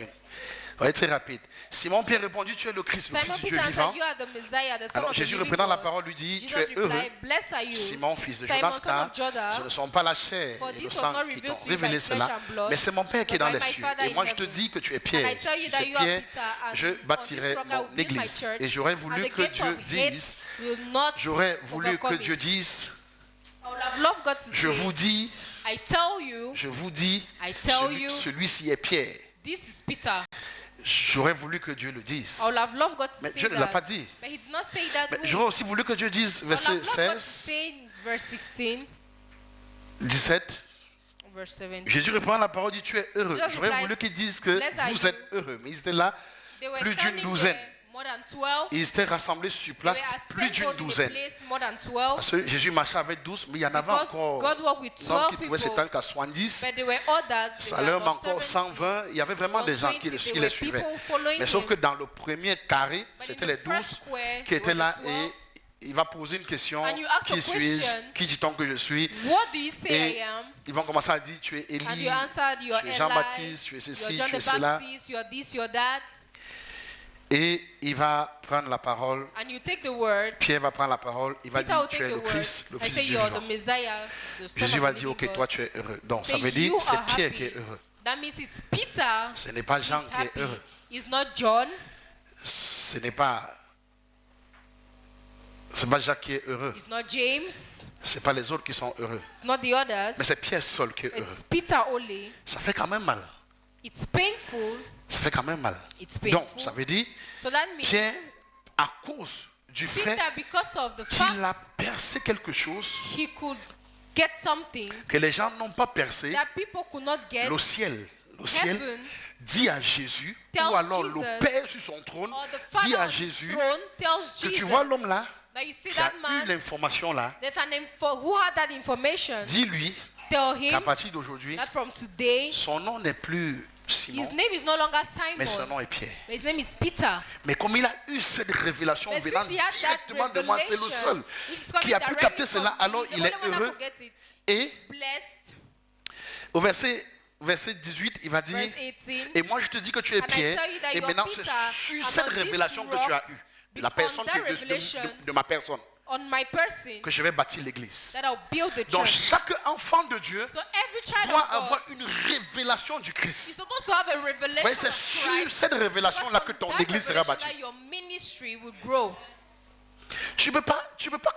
Soyez très rapide. Simon-Pierre répondit, tu es le Christ, le Simon Fils du Dieu Peter vivant. answered, you are the Messiah, the Son Alors of the Jésus, living reprenant la God. parole, lui dit, tu Jesus es heureux, replied, blessed are you, Simon, fils de Simon, Jonas, son car of Judah, ce ne sont pas la chair for et le this was sang not qui revealed t'ont to you révélé by flesh cela, and blood, mais c'est mon Père qui est but dans by les my cieux. Father Et in moi, je te heaven. dis que tu es And Pierre. I tell you Tu that sais, you are Pierre, Peter, and je on this bâtirai rock I mon will build my église. church, Et j'aurais and voulu the que gates Dieu of hate dise, will not j'aurais voulu que overcome Dieu it. dise, I would have loved God to je say, vous dis, I tell you, je vous dis, I tell you, celui-ci est Pierre. this is Peter. J'aurais voulu que Dieu le dise. I would have loved God to Mais say Dieu ne l'a that. pas dit. But he did not say that Mais way. j'aurais aussi voulu que Dieu dise, I would verset have loved God to 16, say in verse 16, 17, verse 17. Jésus reprend la parole, dit tu es heureux. Jesus J'aurais replied, voulu qu'ils disent que "Blessed are vous you." êtes heureux. Mais ils étaient là, They were plus d'une standing douzaine. there, more than 12. Ils étaient rassemblés sur They place, were plus d'une assembled in a douzaine. place, more than 12. Parce que Jésus marchait avec 12, mais il y en avait Because encore God walked with donc 12 qui pouvaient people. s'étendre qu'à 70. But there were others. Ça There leur were manquait encore 70. 120. Il y avait vraiment des gens qui 120, there les were suivaient. people following Mais sauf him. que dans le premier carré, But in c'était the les first 12 square, qui étaient there là were the et il va poser une question. And you ask a Qui suis-je? question. Qui dit-on que je suis? What do you say Et I am? ils vont commencer à dire tu es And Élie, you answered, you are tu es Eli, Jean-Baptiste, tu es you ceci, are John tu es the cela. Baptist, you are this, you are that. Et il va prendre la parole. And you take the word. Pierre va prendre la parole. Il va Peter will dire tu take es the le word. Christ, le I Fils say du you Dieu are the vivant. Messiah, the Son Jésus of va the dire ok, living toi God. tu es heureux. Donc Say, ça veut dire you c'est are Pierre happy. qui est heureux. That means it's Peter. Ce n'est pas Jean He's qui est happy. heureux. It's not John. Ce n'est pas Jacques qui est heureux. It's not James. C'est pas les autres qui sont heureux. It's not the others. Mais c'est Pierre seul qui est heureux. It's Peter only. Ça fait quand même mal. It's painful. Ça fait quand même mal. It's painful. Donc ça veut dire So that means Pierre, à cause du fait Peter, because of the qu'il a fact percé quelque chose he could get something que les gens n'ont pas percé, that people could not get, le ciel le ciel, heaven dit à Jésus, tells ou alors le Jesus, Père sur son trône, or the dit Father à on his Jésus, throne tells que tu Jesus vois l'homme là, that you see qui a that eu man, l'information là, there's an who had that information. dis-lui Tell qu'à him partir d'aujourd'hui, that from today, son nom n'est plus Simon, his name is no longer mais son Simon, nom est Pierre. but his name is Peter. Mais comme il a eu cette révélation But venant since he had that directement de moi, c'est le seul revelation, which is coming qui a pu directly capter from cela, me, alors the il only est one that heureux. could get it, Et blessed. au verset 18, il va dire, Verse 18. et moi je te dis que tu es And I Pierre, tell you that et you are maintenant c'est Peter, sur and cette on this révélation que rock, tu as eue, la on personne that revelation, de ma personne, On my person, que je vais bâtir l'église. that I'll build the Donc church. chaque enfant de Dieu So every child doit of God avoir une révélation du is Christ. supposed to have a revelation Ouais, c'est of sur Christ. cette révélation-là que Because ton from that église sera revelation bâtie. that your ministry will grow. Tu peux pas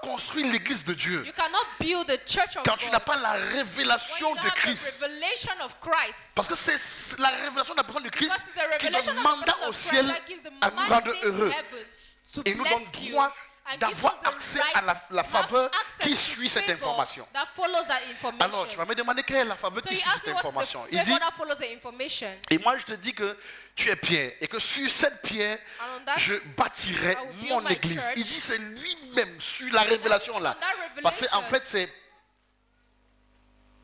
construire l'église de Dieu You cannot build the church of quand tu n'as God pas la when révélation you de don't have the Christ. revelation of Christ. Parce que c'est la révélation de la personne de Christ Because it's the qui revelation donne of the mandat person au of ciel Christ that gives the à nous rendre mandate in heureux. heaven to Et nous donne bless you droit and gives d'avoir us the accès right à la to have faveur access qui to suit cette favor information. that follows that information. Alors tu vas me demander quelle est la faveur So qui you suit ask cette me what's information. the Il dit, favor that follows the information. et moi je te dis que tu es Pierre et que sur cette pierre, And on that, je bâtirai I will build mon my église. church. Il dit c'est lui-même sur la révélation là. on that revelation, Parce qu'en fait c'est,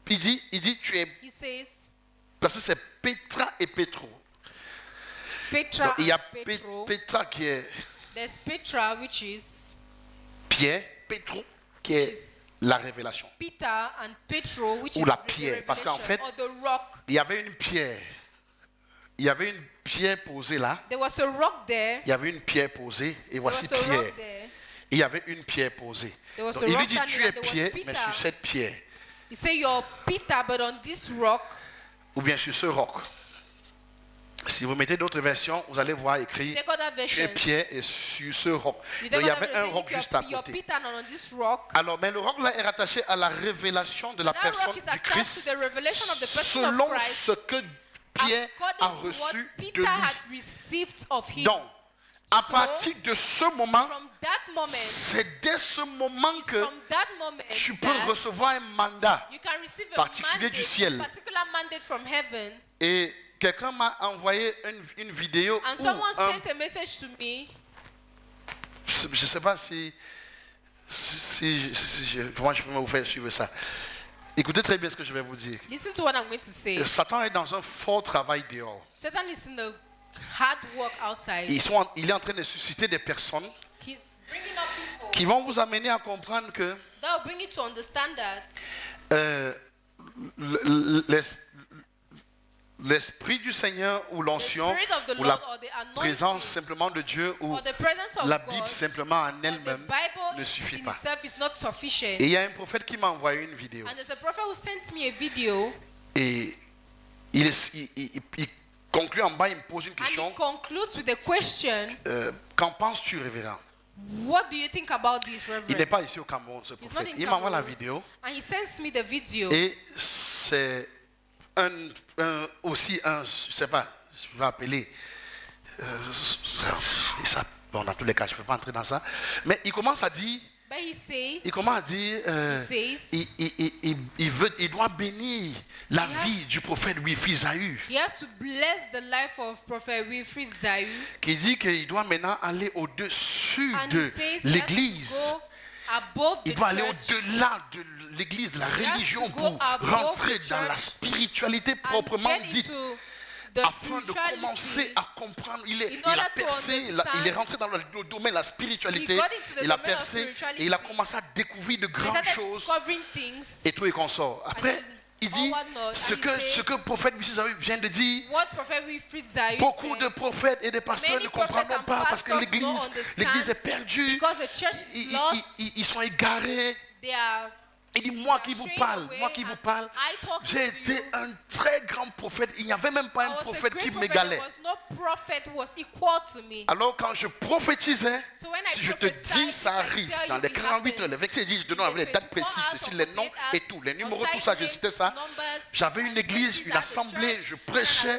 il dit tu es, he says, parce que c'est Petra et Pétro. Petra Donc, il y a and Petro. Petra qui est There's Petra, which is Pierre, Pétro qui est la révélation. Peter, and Petro, which Ou is la the pierre, parce qu'en revelation, fait, or the rock. Il y avait une pierre. Il y avait une pierre posée là. There was a rock there. Il y avait une pierre posée. Et There voici was a Pierre. rock there. Et il y avait une pierre posée. There was Donc, a il lui rock dit, standing tu es and there was Pierre, Peter. mais sur cette pierre. He said, you're Peter, but on this rock, Ou bien sur ce roc. Si vous mettez d'autres versions, vous allez voir écrit, take other tu es versions. Pierre et sur ce roc. You Donc, take il y other avait un versions. roc If juste à you're côté. Peter, and on this rock, Alors, mais le roc là est rattaché à la révélation de la that personne rock is du attached to Christ the revelation of the person of selon Christ, ce que Pierre a according to what reçu de Peter lui. had received of him. Donc, à So, partir de ce moment, From that moment, c'est dès ce moment it's que from that moment tu peux that recevoir un mandat. you can receive a particulier du ciel. mandate, a particular mandate from heaven. Et quelqu'un m'a envoyé une vidéo And où someone sent a message to me. je ne sais pas si moi je peux vous faire suivre ça. Écoutez très bien ce que je vais vous dire. Listen to what I'm going to say. Satan est dans un fort travail dehors. Satan is in the hard work outside. Il est en train de susciter des personnes He's bringing up people qui vont vous amener à comprendre que that will bring you to understand that l'esprit du Seigneur ou the l'onction Spirit of the ou la Lord or the présence anointing simplement de Dieu ou or the presence of la God Bible simplement en or the elle-même Bible ne suffit in pas. itself is not sufficient. Et il y a un prophète qui m'a envoyé une vidéo. And there's a prophet who sent me a video Et il conclut en bas, il me pose une and question. he concludes with a question. Qu'en penses-tu, révérend? What do you think about this, Il n'est Reverend? pas ici au Cameroun, ce He's not prophète. in Il m'envoie la Cameroon. vidéo. And he sends me the video. Et c'est aussi un, je ne sais pas, je vais appeler. Bon, dans tous les cas, je ne vais pas entrer dans ça. Mais il commence à dire, But he says, il doit bénir la He has- vie du prophète Wifi Zahu, he has to bless the life of Prophet Wilfrid Zahu. qui dit qu'il doit maintenant aller au-dessus And de he says l'église. he has to go above the Il doit aller church au-delà de l'église, de la has religion, to go pour above rentrer the dans la church spiritualité and proprement get dite, into the afin de commencer spirituality. à comprendre. Il In a order to percé, understand, il est rentré dans le domaine de la spiritualité, he got into the il a domain of percé spirituality. et il a commencé à découvrir de He grandes started choses discovering things. et tout et consort. Après, il dit ce que le prophète Zahu vient de dire. What Prophet Wilfrid Zahu Beaucoup said, de prophètes et de pasteurs Many ne comprendront prophets and pas parce que pastors don't understand l'église est perdue. because the church is lost. Ils sont égarés. They are Il dit, moi qui vous parle, j'ai été un très grand prophète. Il n'y avait même pas un prophète qui m'égalait. Alors quand je prophétisais, si je te dis, ça arrive. Dans les 48 heures, les versets disent, je te donne les dates précises, les noms et tout, les numéros, tout ça, je citais ça. J'avais une église, une assemblée, je prêchais.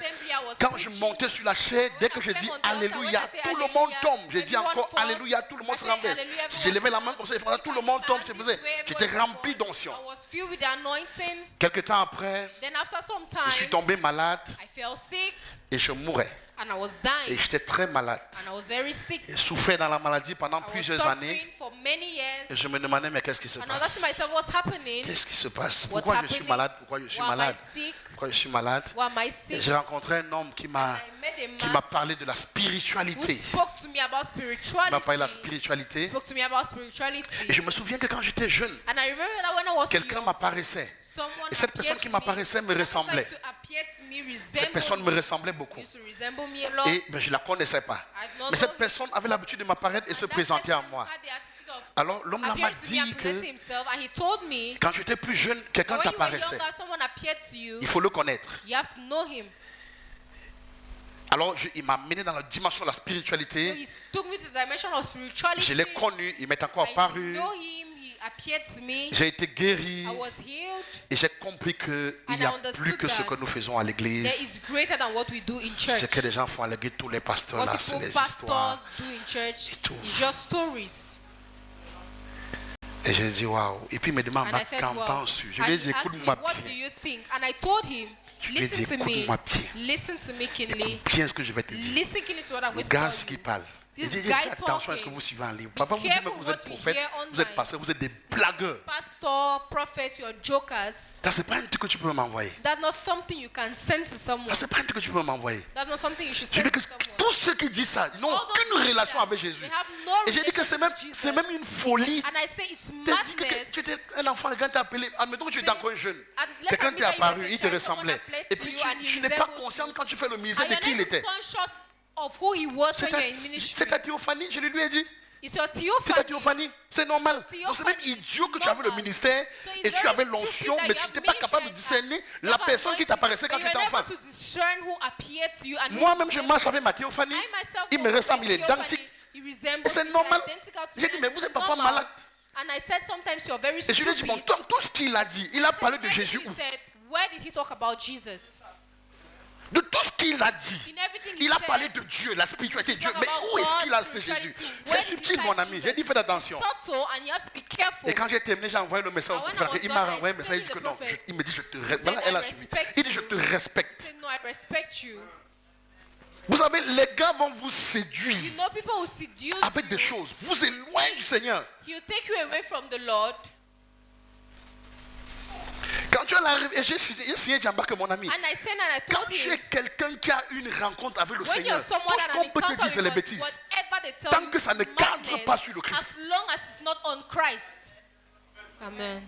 Quand je montais sur la chaise, dès que je dis Alléluia, tout le monde tombe. Je dis encore Alléluia, tout le monde se renverse. Si je levais la main comme ça, tout le monde tombe, c'est vrai. J'étais rempli d'onction. I was filled with the anointing. Quelque temps après, Then after some je suis time, tombé malade I fell sick et je mourais. and I was Et dying. j'étais très malade. And I was very sick. J'ai souffert dans la maladie pendant I was plusieurs années. suffering for many years. Et je me demandais, mais qu'est-ce qui se And I was asking passe? myself, what's happening? Qu'est-ce qui se passe? What's Pourquoi je suis happening? malade? Pourquoi je suis Why am I malade? sick? Pourquoi je suis malade? Why am I Et sick? j'ai rencontré un homme qui m'a I met a qui man m'a parlé de la who spiritualité. spoke to me about Il m'a spirituality. parlé de la spiritualité. Spoke to me about Et spirituality. je me souviens que quand j'étais jeune, And I remember that when I was quelqu'un young, m'apparaissait. someone Et cette appeared personne qui to m'apparaissait me me. ressemblait. That person appeared to me, Cette personne me resembled ressemblait beaucoup. me. Used to resemble me a lot. Et ben, je ne la connaissais pas. I did not Mais know cette him. personne avait l'habitude de m'apparaître et se And that présenter à person moi. had the attitude of Alors l'homme là m'a appearing to me and dit presenting que himself, and he told me quand j'étais plus jeune, quelqu'un that when you were t'apparaissait. younger, someone appeared to you. Il faut le connaître. You have to know him. Alors il m'a mené dans la dimension de la So spiritualité. he took me to the dimension of spirituality. Je l'ai connu, il m'est encore I apparu. know him. He appeared to me. J'ai été guéri I was healed. et j'ai compris qu'il And n'y a I understood plus que ce that que nous faisons à There l'église. is greater than what we do in church. Ce que les gens font à l'église, tous les pasteurs What là, c'est people des histoires. pastors do in church et tout. is just stories. Et j'ai dit waouh. Et puis il me demande, And bah, I said, qu'en wow. penses-tu? Je And lui ai he dit, asked me, écoute-moi what do bien. you think? And I told him, Je lui ai dit, listen to me. écoute-moi bien. Listen to me, Kinley. Écoute bien ce que je vais te dire. Listen, Kinley, to what I'm Le going to gars tell qui you. parle. Il This dit, guy faites attention à ce que talking. vous suivez en livre. Be Parfois vous dites même que careful vous êtes what you prophète, hear vous êtes online. pasteur, vous êtes des blagueurs. Pastor, prophet, you're jokers. Ça, c'est pas un truc que tu peux m'envoyer. That's not something you can send to someone. Ça, c'est pas un truc que tu peux m'envoyer. That's not something you should Je send dis que to someone. tous ceux qui disent ça, ils n'ont All those aucune people relation that avec Jésus. they have no Et j'ai dit que c'est relationship même, with Jesus. une folie. And I say it's Tu as dit que madness. tu étais un enfant, quelqu'un t'a appelé. Admettons que tu étais encore jeune. And let's Quelqu'un admit t'est that you were apparu, a il te child, someone ressemblait. applied Et to puis you and he tu n'es pas resembles conscient you. quand tu fais le ministère And de you're qui not il even était. conscious of who he was when you're in C'est ministry. ta théophanie, je lui ai dit. It's your C'est ta theophany. théophanie, c'est normal. Théophanie, Donc c'est même idiot que tu avais le normal. ministère So it's et tu very avais stupid l'onction, that mais you tu have n'étais pas capable de ministry and discerner you la have personne qui anointing, t'apparaissait quand but tu étais you're enfant. able to discern who appeared to you and who Moi-même, je resembled marche you. avec ma théophanie. I myself Il me walk ressemble, il with est theophany. identique. He resembles Et c'est me, normal. identical to J'ai me, dit, and mais it's vous êtes parfois normal. malade. And I said sometimes you're very Et je lui ai dit, bon, stupid. tout ce qu'il a dit, il a parlé de Everything Jésus he où? said, where did he talk about Jesus? De tout ce qu'il a dit, In everything he il a said, parlé de Dieu, la spiritualité de Dieu. talk Mais about où est-ce God, qu'il a cité spirituality. Jésus? Where C'est did he subtil, cite mon ami. Jesus? J'ai dit, faites attention. Subtle, and you have to be careful. Et quand j'ai terminé, j'ai envoyé le message au And when I prophète. was Il done, m'a I renvoyé un message. Il sent dit que the non. prophet. Il me dit, je te He respecte. said, Voilà, elle a I suivi. respect Il dit, je you. te respecte. He said, no, I respect you. Vous savez, les gars vont vous séduire You know, people will seduce avec you. des choses. Vous éloignez du Seigneur. He'll take you away from the Lord. Quand tu es là, et j'ai signé Djambak, mon ami. And I said, and I Quand told tu him, es quelqu'un qui a une rencontre avec le when Seigneur, you're tout someone ce that qu'on peut te encounter dire, c'est les with God, bêtises. whatever they tell Tant you que ça ne is cadre madness, pas sur le Christ. as long as it's not on Christ. Amen.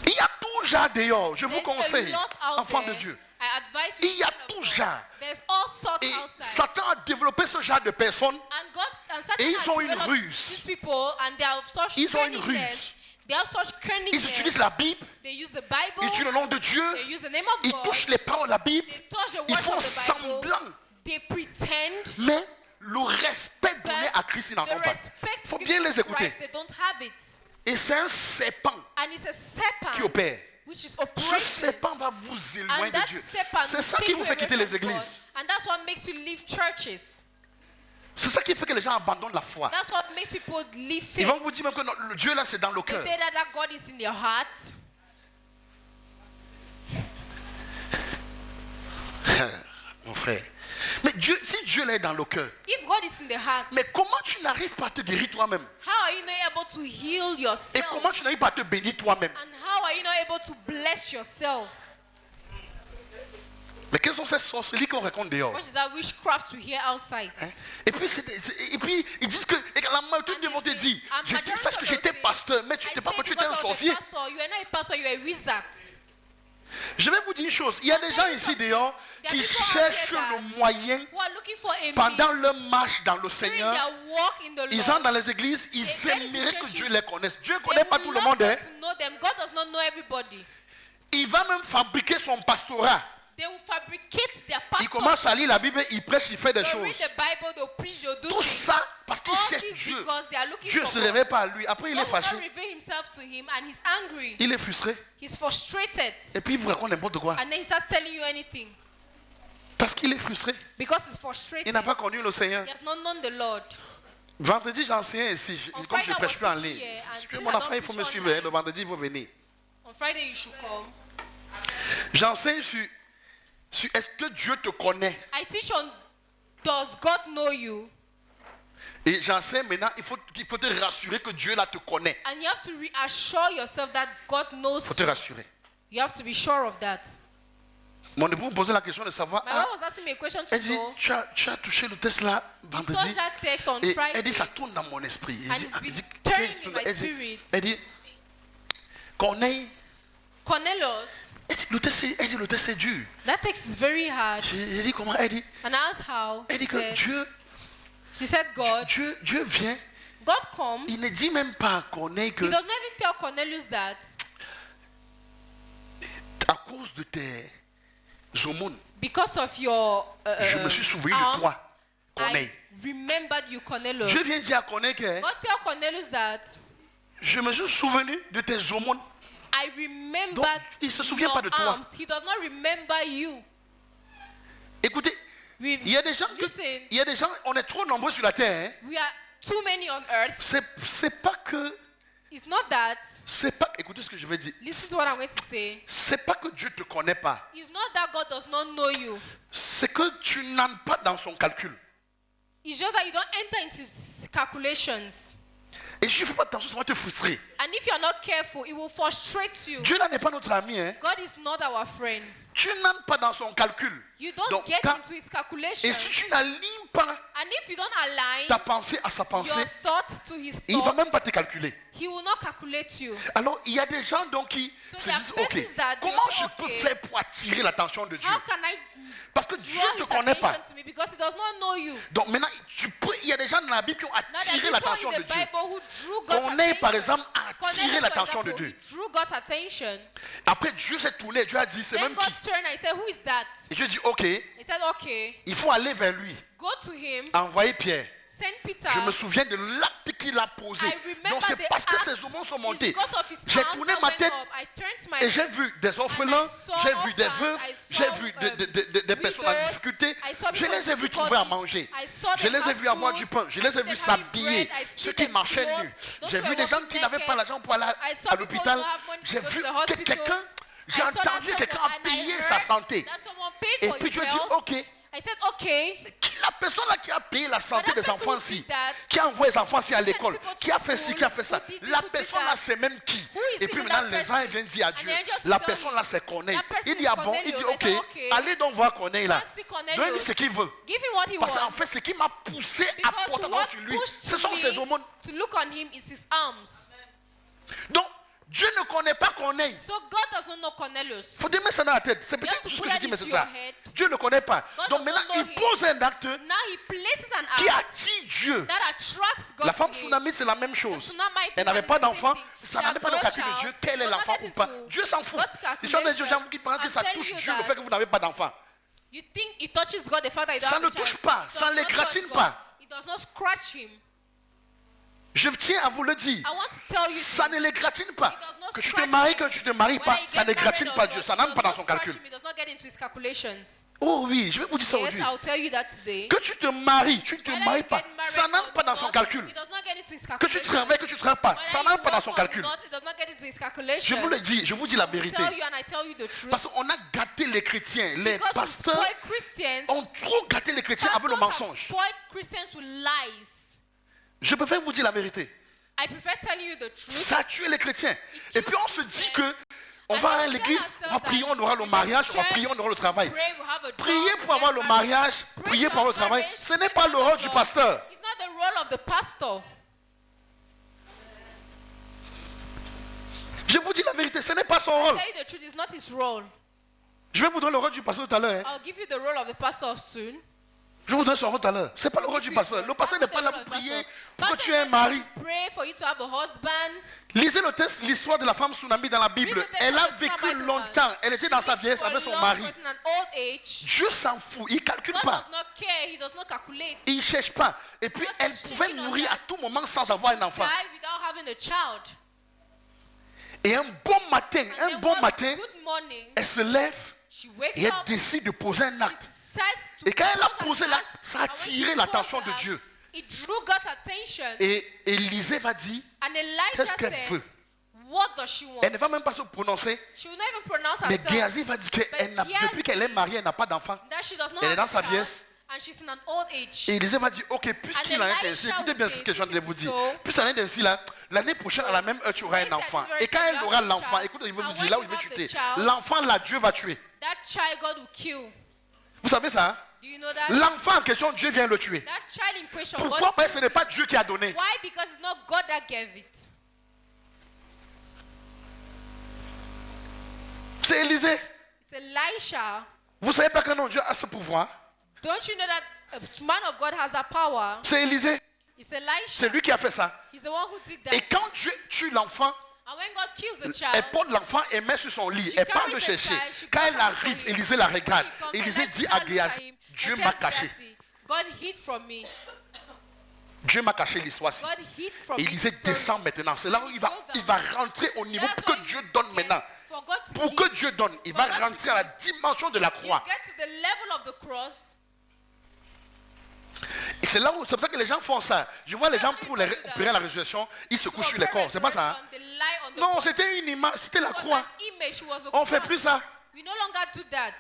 Il y a tout genre dehors. Je vous There's conseille, a lot out enfants there. de Dieu. I advise you. Il y a children of tout God. genre. There's all sorts Et outside. Satan a développé ce genre de personnes. And God and Satan Et ils has ont une developed ruse. these people and they have such Ils ont une cunningness. ruse. They have such cunningness. Ils utilisent la Bible, They use the Bible. ils utilisent le nom de Dieu, They use the name of ils God. touchent les paroles de la Bible, They touch the ils words font of the Bible. semblant. They pretend. Mais le respect But donné à Christ, ils n'en the ont pas. respect Il faut given bien les to écouter. Christ, they don't have it. Et c'est un serpent And it's a serpent qui opère. which is Ce operating. serpent va vous éloigner And de that Dieu. serpent C'est will ça take qui you vous fait away quitter les from God. églises. And that's what makes you leave churches. C'est ça qui fait que les gens abandonnent la foi. That's what makes people leave Ils faith. vont vous dire même que non, le Dieu là c'est dans le They cœur. say that God is in your heart. Mon frère. Mais Dieu, si Dieu là est dans le cœur, If God is in the heart, mais comment tu n'arrives pas à te guérir toi-même? how are you not able to heal Et yourself? comment tu n'arrives pas à te bénir toi-même? And how are you not able to bless yourself? Mais quelles sont ces sorcelleries qu'on raconte dehors? What is that witchcraft we hear outside? Hein? Et puis ils disent que et la majorité de vont te dire, je dis, sache que j'étais pasteur, mais tu n'étais pas que tu étais un sorcier. You are not a pastor, you are a wizard. Je vais vous dire une chose, il y a des gens ici dehors qui cherchent le moyen Who are looking for a pendant means leur marche dans le during Seigneur. their walk in the Ils Lord. entrent dans les églises, ils They get aimeraient into que churches. Dieu les connaisse. Dieu ne They connaît pas would tout le love monde. God Hein. to know them. God does not know everybody. Il va même fabriquer son pastorat. They will fabricate their Il pastor. commence à lire la Bible, il prêche, il fait des They'll read choses. the Bible, they'll preach, they'll do Tout things. ça parce qu'il All cherche this Dieu. because they are looking Dieu ne for se God. réveille pas à lui. Après, il est God will fâché. not reveal himself to him and he's angry. Il est frustré. He's frustrated. Et puis il vous raconte n'importe quoi. And then he starts telling you anything. Parce qu'il est frustré. Because he's frustrated. Il n'a pas connu le Seigneur. He has not known the Lord. Vendredi, j'enseignais ici. On Comme je ne Friday, prêche I plus was en ligne. here, and Si tu es since mon I enfant, don't il faut me preach suivre. online, Le vendredi, il faut venir. On Friday, you should come. J'enseigne sur est-ce que Dieu te connaît. I teach on does God know you? Et j'enseigne maintenant, il faut te rassurer que Dieu là te connaît. And you have to reassure yourself that God knows Il faut te you. rassurer. You have to be sure of that. Mon époux me posait la question de savoir. My wife was asking me a question to Elle dit, know. tu as touché le test là vendredi. Touch that text on Et Friday. elle dit, ça tourne dans mon esprit. And it's been turning in my spirit. Elle dit, Corneille. Cornelius, Elle dit, le test est dur. that text is very hard. J'ai dit comment? Elle dit, And I asked how. elle dit que She said God. Dieu vient. God comes. Il ne dit même pas à Corneille que He does not even tell Cornelius that à cause de tes aumônes, because of your je me suis souvenu de alms, toi, Corneille. I remembered you, Cornelius. Dieu vient dire à Corneille que God tell Cornelius that je me suis souvenu de tes aumônes. I remembered Donc, il se souvient your pas de toi. alms. He does not remember you. Écoutez, il y a des gens, Listen, il y a des gens, on est trop nombreux sur la terre. Hein. we are too many on earth. C'est pas que, It's not that. écoutez ce que je vais dire. Listen to what I'm going to say. C'est pas que Dieu te connaît pas. It's not that God does not know you. C'est que tu n'entres pas dans son calcul. It's just that you don't enter into his calculations. Et si tu ne fais pas attention, ça va te frustrer. And if you're not careful, it will frustrate you. Dieu là n'est pas notre ami. Hein. God is not our friend. Tu n'entres pas dans son calcul. You don't Donc, get quand- into his calculations. Et si tu n'alignes pas And if you don't align ta pensée à sa pensée, your thought to his il ne va thought, même pas te calculer. he will not calculate you. Alors, il y a des gens donc qui So se there are disent, ok, persons that comment they je say, peux okay, faire pour attirer l'attention de Dieu? How can I Parce que Dieu draw ne te his connaît pas. attention to me? Because he does not know you. Donc maintenant, il y a des gens dans la Bible qui ont Now there attiré are l'attention people de in the Dieu. Bible who drew God's Corneille, par attention. exemple, a attiré Cornelius, l'attention for de example, Dieu. he drew God's attention. Après, Dieu s'est tourné, Dieu a dit, c'est Then même God qui? turned and he said, who is that? Et Dieu dit, ok, He said, okay, il faut aller vers lui, go to him, envoyer Pierre. send Peter. Je me souviens de l'acte qu'il a posé. I remember Donc c'est the parce que act ses aumônes sont is montés. because of his J'ai arms tourné that ma went tête up. I turned my et j'ai vu des orphelins, And I saw j'ai vu des orphans, veuves, I j'ai saw, vu des personnes en widows, difficulté. I saw Je people les ai in vus trouver à difficulties. manger. I saw Je them les ai have vus avoir food. du pain. Je les ai Them vus having s'habiller. bread. I see Ceux them qui marchaient clothed. nus. Those J'ai who vu were des gens walking qui n'avaient pas naked. l'argent pour aller I saw à people l'hôpital. who have money to J'ai go to vu the hospital. quelqu'un, j'ai I saw that entendu quelqu'un a someone- and payé I sa heard santé. that someone paid Et for puis his Dieu dit, health. ok. I said, okay. La personne là qui a payé la santé But that des enfants person who ci, did that, qui a envoyé les enfants ci à sent l'école, people to qui a fait ci, school, qui a fait ça, who did this, la who did personne that. là c'est même qui? Who is Et puis even maintenant that les anges viennent dire à Dieu, And the angels la tell personne you, là c'est Corneille. that person Il dit is ah bon? Il dit Cornelius. ok, I said, okay. allez donc voir Corneille là. Go see Cornelius. Donne-lui ce qu'il veut. Give him what he Parce qu'en wants. fait ce qui m'a poussé à Because porter what sur lui, pushed ce sont me ses aumônes. to look on him is his arms. Donc Dieu ne connaît pas Corneille. So God does not know Cornelius. Il faut te mettre ça dans la tête. C'est You have peut-être to tout ce put que je that dis, mais into c'est ça. your head. Dieu ne le connaît pas. God Donc does maintenant, not know il him. pose un acte Now he places an qui arm attire Dieu. that attracts God La femme to him. Sunamite, c'est la même The chose. Sunamite Elle n'avait woman pas is the same d'enfant. thing. Ça She n'allait had pas dans le no calcul de child. Dieu. Quel est Does not l'enfant get ou pas? into Dieu s'en fout. God's Les gens calculation. qui pensent que I'm ça telling touche you Dieu, le that fait que vous n'avez pas d'enfant. You think it touches God the fact that you don't Ça have ne a child. touche pas, It ça does ne not l'égratigne touch pas. God. It does not scratch him. Je tiens à vous le dire. I want to tell you Ça this. ne l'égratigne pas. It does not Que tu te scratch maries, him. que tu ne te maries pas, Whether you ça get n'égratigne married pas or Dieu. not, Ça it n'entre does pas dans not son scratch calcul. him. It does not get into his calculations. Oh oui, je vais vous dire ça Yes, aujourd'hui. I'll tell you that today. Que tu te maries, tu ne te Whether maries you pas, get married ça or n'entre pas dans son not, calcul. it does not get into his Que tu calculations. travailles, que tu ne travailles pas, Whether ça you n'entre pas dans work son or calcul. not, it does not get into his Je calculations. vous le dis, je vous dis la I vérité. tell you and I tell you the truth. Parce qu'on a gâté les chrétiens, les Because we pasteurs spoil Christians, ont trop gâté les chrétiens avec le pastors have mensonge. spoiled Christians with lies. Je préfère vous dire la vérité. I prefer telling you the truth. Ça a tué les chrétiens. Et puis on se dit que on And va we à tell l'église, on va ourselves prier, that on aura le we go mariage, to on va church, prier, on aura le travail. pray, we have a job, Prier pour avoir le get mariage, married. prier pour avoir le Pray for travail, marriage, ce n'est pray pas for le rôle the du job. pasteur. It's not the role of the pastor. Je vous dis la vérité, ce n'est pas son rôle. Tell you the truth, it's not his role. Je vais vous donner le rôle du pasteur tout à l'heure. Hein. I'll give you the role of the pastor soon. Je vais vous donner son rôle tout à l'heure. Ce n'est pas le rôle du pasteur. Le pasteur n'est pas là pour prier pour que tu aies un mari. Pray for you to have a husband. Lisez le texte, l'histoire de la femme Tsunami dans la Bible. Elle a vécu longtemps. Elle était dans sa vieillesse avec son mari. In an old age. Dieu s'en fout. Il ne calcule God pas. does not care. He does not calculate. Il ne cherche pas. Et puis, elle pouvait nourrir à tout moment sans avoir un enfant. Die without having a child. Et un bon matin, And un then bon one matin, good morning, elle se lève she wakes et elle up. décide de poser un acte. Says to Et quand elle a pose an posé act, l'acte, ça a and when she attiré poses l'attention the de act, Dieu. It drew God's attention. Et Élisée va dire, And Elijah qu'est-ce qu'elle said, veut? what does she want? Elle ne va même pas se prononcer. She will not even pronounce Mais herself. Géasi va dire que depuis qu'elle est mariée, elle n'a pas d'enfant. That she does not Elle est have dans a sa child, vieillesse. and she's in an old age. Et Élisée va dire, ok, puisqu'il en est Elisha ainsi, écoutez bien will ce say, que je viens de vous since dire. it's so, Puis ça en est ainsi là, l'année prochaine à la même heure, tu auras un enfant. Et quand elle aura l'enfant, écoutez, il veut vous dire là où il veut chuter. L'enfant là, Dieu va tuer. That child God will kill. Vous savez ça? Hein? Do you know that? L'enfant en question, Dieu vient le tuer. That child in question, Pourquoi? God Parce que ce kills n'est pas it. Dieu qui a donné. Why? Because it's not God that gave it. C'est Élisée. It's Elisha. Vous savez pas que non, Dieu a ce pouvoir. Don't you know that a man of God has that power? C'est Élisée. It's Elisha. C'est lui qui a fait ça. He's the one who did Et that. quand Dieu tue l'enfant, And when God kills the elle child, porte l'enfant et met sur son lit. She Elle part carries le the chercher. child, she Quand goes elle out for arrive, him. Élisée la regarde. She comes Élisée and dit lets à her look Géasi, at him Dieu and m'a tells caché. Gehazi, God hid from me. Dieu m'a caché l'histoire-ci. God hid from Élisée me. descend maintenant. C'est là où il va rentrer au niveau That's que why Dieu you donne get- maintenant. For God to Pour hid, que Dieu donne, il va rentrer à la dimension de la you croix. get to the level of the cross. Et c'est là où, c'est pour ça que les gens font ça. Je vois les gens pour opérer la résurrection, ils se couchent sur les corps. C'est pas ça. Hein? They lie on the Non, cross. c'était une image, c'était la It was croix. an image, it was a On fait cross. plus ça. We no longer do that.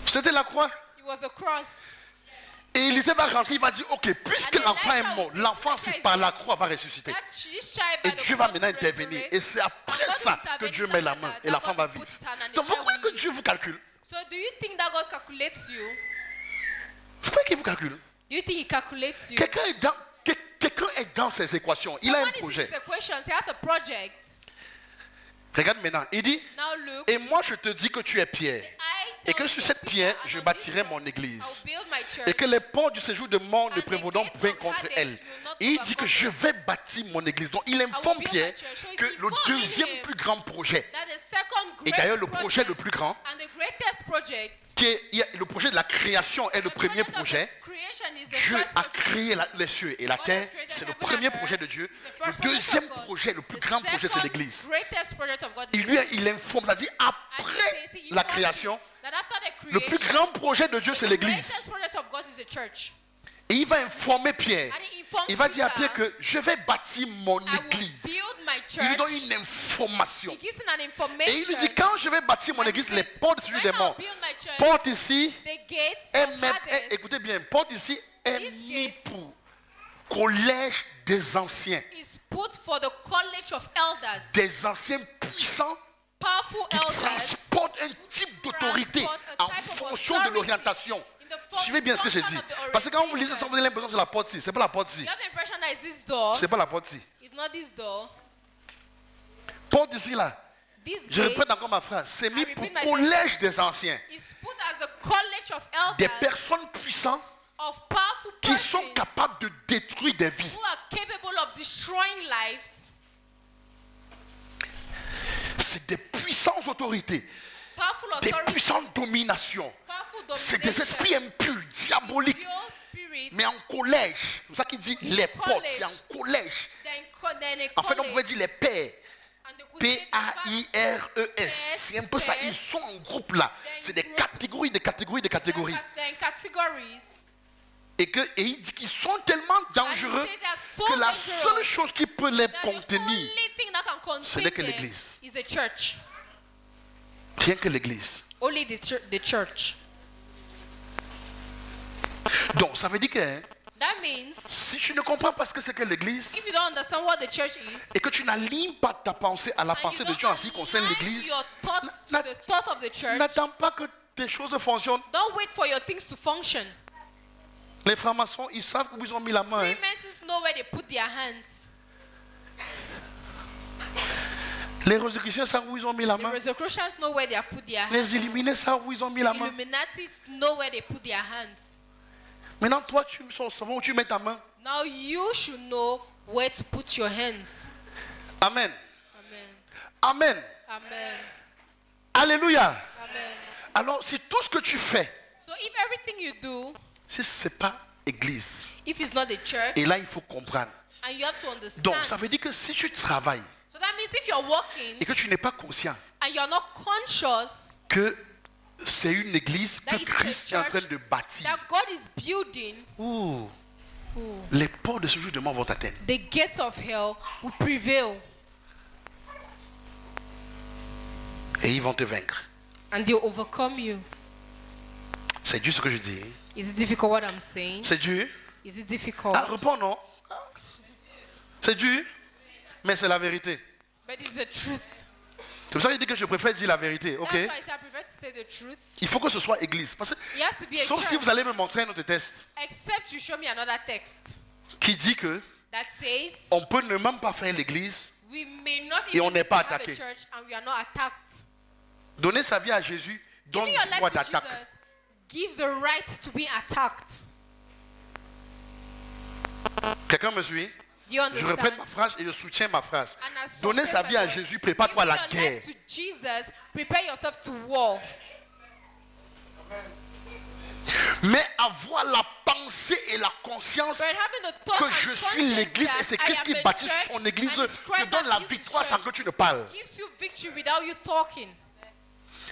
C'était la croix. It was a cross. Et Élisée va rentrer, il va dire, ok, puisque And l'enfant Elisha est mort, will say, l'enfant c'est par la croix va ressusciter. This child by Et the Dieu va cross maintenant will intervenir. resurrect. Et c'est après And God ça will que intervene Dieu met la after main that. et l'enfant God va will vivre. put his hand and the Donc vous child croyez will que live. Dieu vous calcule? So do you think that God calculates you? Vous croyez qu'il vous calcule? Do you think he calculates you? Quelqu'un est dans ses équations. Il a un Someone is in projet. his equations. He has a project. Regarde maintenant. Il dit, Now look. et moi je te dis que tu es Pierre. I Et tell que you sur that cette pierre, Peter, je and on bâtirai this mon rock, église. I'll build my church. Et que les portes du séjour de mort ne And the prévaudront gates point of contre Hades elle. will not Et il dit que overcome je her. vais bâtir mon église. Donc il informe build Pierre my church. So que he's le informing deuxième him plus grand projet, That the second et great d'ailleurs le projet project le plus grand, and the greatest project, qui est le projet de la création est le the premier project of projet. the creation is the Dieu first a project. créé les cieux et la God has terre. created C'est le heaven and premier earth. projet de Dieu. It's the Le first project deuxième of God. projet, le plus The grand projet, c'est second l'église. greatest project of God is Il lui informe, c'est-à-dire And après he says, he la informs création, you that after the le plus creation, grand projet de Dieu, c'est the l'église. greatest project of God is the church. Et il va informer Pierre. And he informs Il va dire à Peter, Pierre que je vais bâtir mon I will église. build my Il lui donne church. une information. He gives him an information. Et il lui dit, quand je vais bâtir mon And he église, says, les portes du when des I'll morts, build my church, porte ici, the gates est of même, Hades, écoutez bien, porte ici est These mis gates pour collège des anciens. is put for the college of elders, Des anciens puissants powerful qui elders, transportent un type d'autorité transport a en type of fonction de authority l'orientation. in the Suivez bien ce que j'ai dit. function of the Parce que quand vous lisez ça, orientation. vous avez l'impression que c'est la porte-ci. C'est pas la porte-ci. You have the impression that it's this door. C'est pas la porte-ci. It's not this door. Porte ici là. This Je gate répète encore ma phrase. C'est mis I pour repeat my collège des anciens. is put as a college of Des elders personnes puissantes of powerful qui sont persons capables de détruire des vies. who are capable of destroying lives, C'est des puissantes autorités. powerful Des authority, puissantes dominations. powerful C'est des domination, esprits impurs, diaboliques. pure spirit. Mais en collège. C'est pour ça qu'il dit les portes. C'est en collège. Then a En fait, on college. pouvait dire les pères. And they could say the P-A-I-R-E-S. C'est un peu ça. Ils sont en groupe là. C'est des catégories, des catégories, des catégories. Then categories. Et il dit qu'ils sont tellement dangereux And he said they are so que la dangerous seule chose qui peut les that the contenir, only thing that can ce n'est contain que them l'église. is a church. rien que l'église. Only the church. Donc, ça veut dire que hein, That means si tu ne comprends pas ce que c'est que l'église if you don't understand what the church is, et que tu n'alignes pas ta pensée à la and pensée you de don't Dieu en ce qui concerne align l'église, your thoughts na- to the thoughts of the church, n'attends pas que tes choses fonctionnent. don't wait for your things to function. Les francs-maçons, ils savent où ils ont mis la main. hein. Freemasons know where they put their hands. Les Rosicruciens savent où ils ont mis la The main. Rosicrucians know where they have put their hands. Les Illuminés savent où ils ont mis la main. Illuminatis know where they put their hands. Maintenant, toi, tu sais où tu mets ta main. Now you should know where to put your hands. Amen. Amen. Amen. Amen. Alléluia. Amen. Alors, si tout ce que tu fais, So if everything you do, si ce n'est pas église, if it's not the church, et là, il faut comprendre. and you have to understand. Donc, ça veut dire que si tu travailles So that means if you're working et que tu n'es pas conscient and you're not conscious que c'est une église That que it's a Christ est en train church de bâtir. that God is building, Ouh. Les portes de ce jugement vont t'atteindre. the gates of hell will prevail Et ils vont te vaincre. and they'll overcome you. C'est dur ce que je dis. Is it difficult what I'm saying? C'est dur. Is it difficult? Ah, réponds non. C'est dur. Mais c'est la vérité. But it's the truth. C'est pour ça qu'il dit que je préfère dire la vérité. Ok? That's why I say I prefer to say the truth. Il faut que ce soit église. Parce que, It has to be a sauf si church. vous allez me montrer un autre texte Except you show me another text qui dit que that says on peut ne même pas faire l'église. we may not Et on even n'est pas have a attaqué. church and we are not attacked. Donner sa vie à Jésus donne Giving your le life droit to d'attaque. Jesus gives the right to be attacked. Quelqu'un me suit? Do you Je répète understand? ma phrase et je soutiens ma phrase. And I Donner sustain sa my vie à word. Jésus, prépare-toi à Giving la your guerre. life to Jesus, prepare yourself to war. Mais avoir la pensée et la conscience But having the thought que and je suis conscience l'église that et c'est I Christ am qui the bâtit church son église and it's te Christ donne that la builds victoire his sans church que tu ne parles. gives you victory without you talking.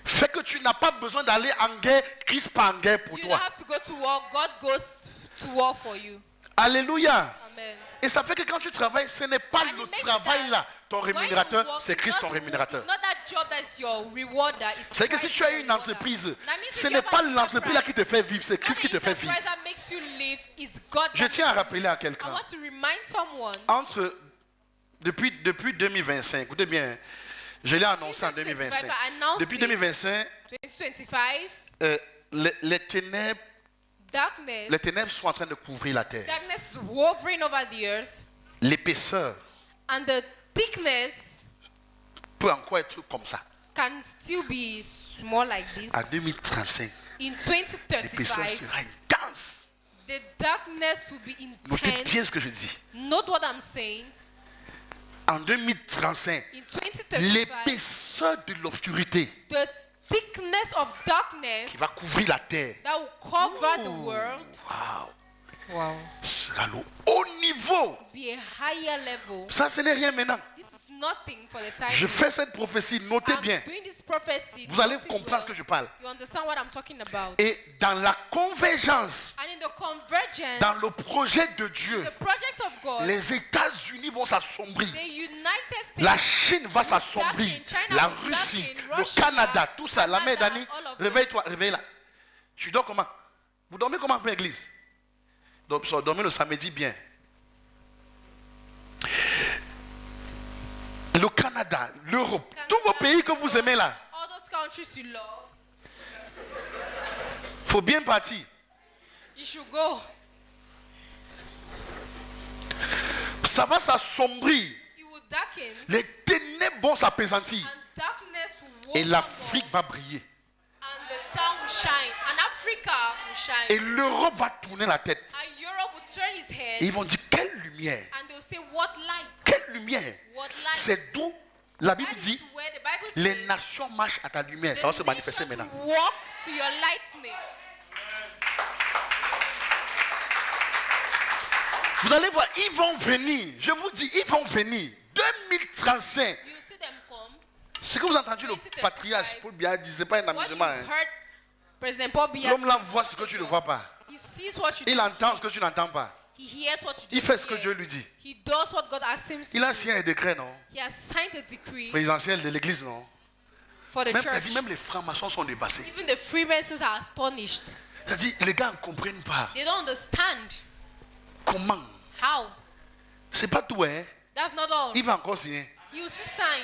Fait que tu n'as pas besoin d'aller en guerre, Christ pas en guerre pour You toi. don't have to go to war. God goes to war for you. Alléluia. Amen. Et ça fait que quand tu travailles, ce n'est pas And le it makes travail that là, ton when you rémunérateur, work, c'est it's Christ not ton the- rémunérateur. It's not that job that's your rewarder. It's C'est que si Christ tu as your une rewarder. entreprise, That means ce if n'est you pas have an l'entreprise là qui enterprise, te fait vivre, c'est not Christ qui the te fait vivre. enterprise that makes you live, it's God Je that tiens à makes you rappeler à live. I quelqu'un, want to remind someone. depuis 2025, écoutez bien, je l'ai annoncé en 2025. Depuis 2025, 2025, les ténèbres sont en train de couvrir la terre. darkness is hovering over the earth, L'épaisseur and the thickness peut encore être comme ça. can still be small like this. À 2035, In l'épaisseur 2035, sera intense. the darkness will be Notez bien intense. ce que je dis. Note what I'm saying. En 2035, In 2035, l'épaisseur de l'obscurité the thickness of darkness qui va couvrir la terre that will cover the world sera le haut niveau. be a higher level. Ça, ce n'est rien maintenant. This is nothing for the time. Je fais cette prophétie, notez I'm bien. doing this prophecy. Vous allez note it comprendre ce que well. je parle. You understand what I'm talking about? Et dans la convergence, And in the convergence, dans le projet de Dieu, the project of God, les États-Unis vont s'assombrir. the United States, La Chine va s'assombrir. China La will Russie, darken, le Russia, Canada, tout ça. La mère Canada, d'Annie, all of them. réveille-toi, réveille-la. Tu dors comment? Vous dormez comment pour l'église? Dormez le samedi bien. Le Canada, l'Europe, tous vos pays que vous aimez là, all those countries you love, il faut bien partir. you should go. Ça va s'assombrir. It will darken, Les ténèbres vont s'apaisantir. and darkness will Et walk l'Afrique on, va briller. and the town will shine, and Africa will shine, Et l'Europe va tourner la tête. and Europe will turn his head, Et ils vont dire, quelle lumière, and they'll say, "What light? quelle lumière. What light?" C'est d'où la Bible That dit, is where the Bible les says, nations marchent à ta lumière. Ça va se "The manifester nations maintenant. walk to your lightning." Vous allez voir, ils vont venir. Je vous dis, ils vont venir. 2035. You see them come. Ce que vous avez entendu, le 2035. patriarche Paul Biya dit, c'est pas un What you amusement. Hein. heard President Paul Biya L'homme là say, voit ce que tu ne vois pas. he sees what you Il don't entend see. ce que tu n'entends pas. He hears what you Il don't fait ce que hear. Dieu lui dit. He does what God asks him to Il a do. signé un décret, non? He has signed a decree Présidentiel de l'église, non? for the Même, church. même les francs-maçons sont dépassés. Even the Freemasons are astonished. C'est-à-dire, les gars ne comprennent pas. They don't understand Comment? how. C'est pas tout, hein? That's not all. Il va encore signer. You see sign.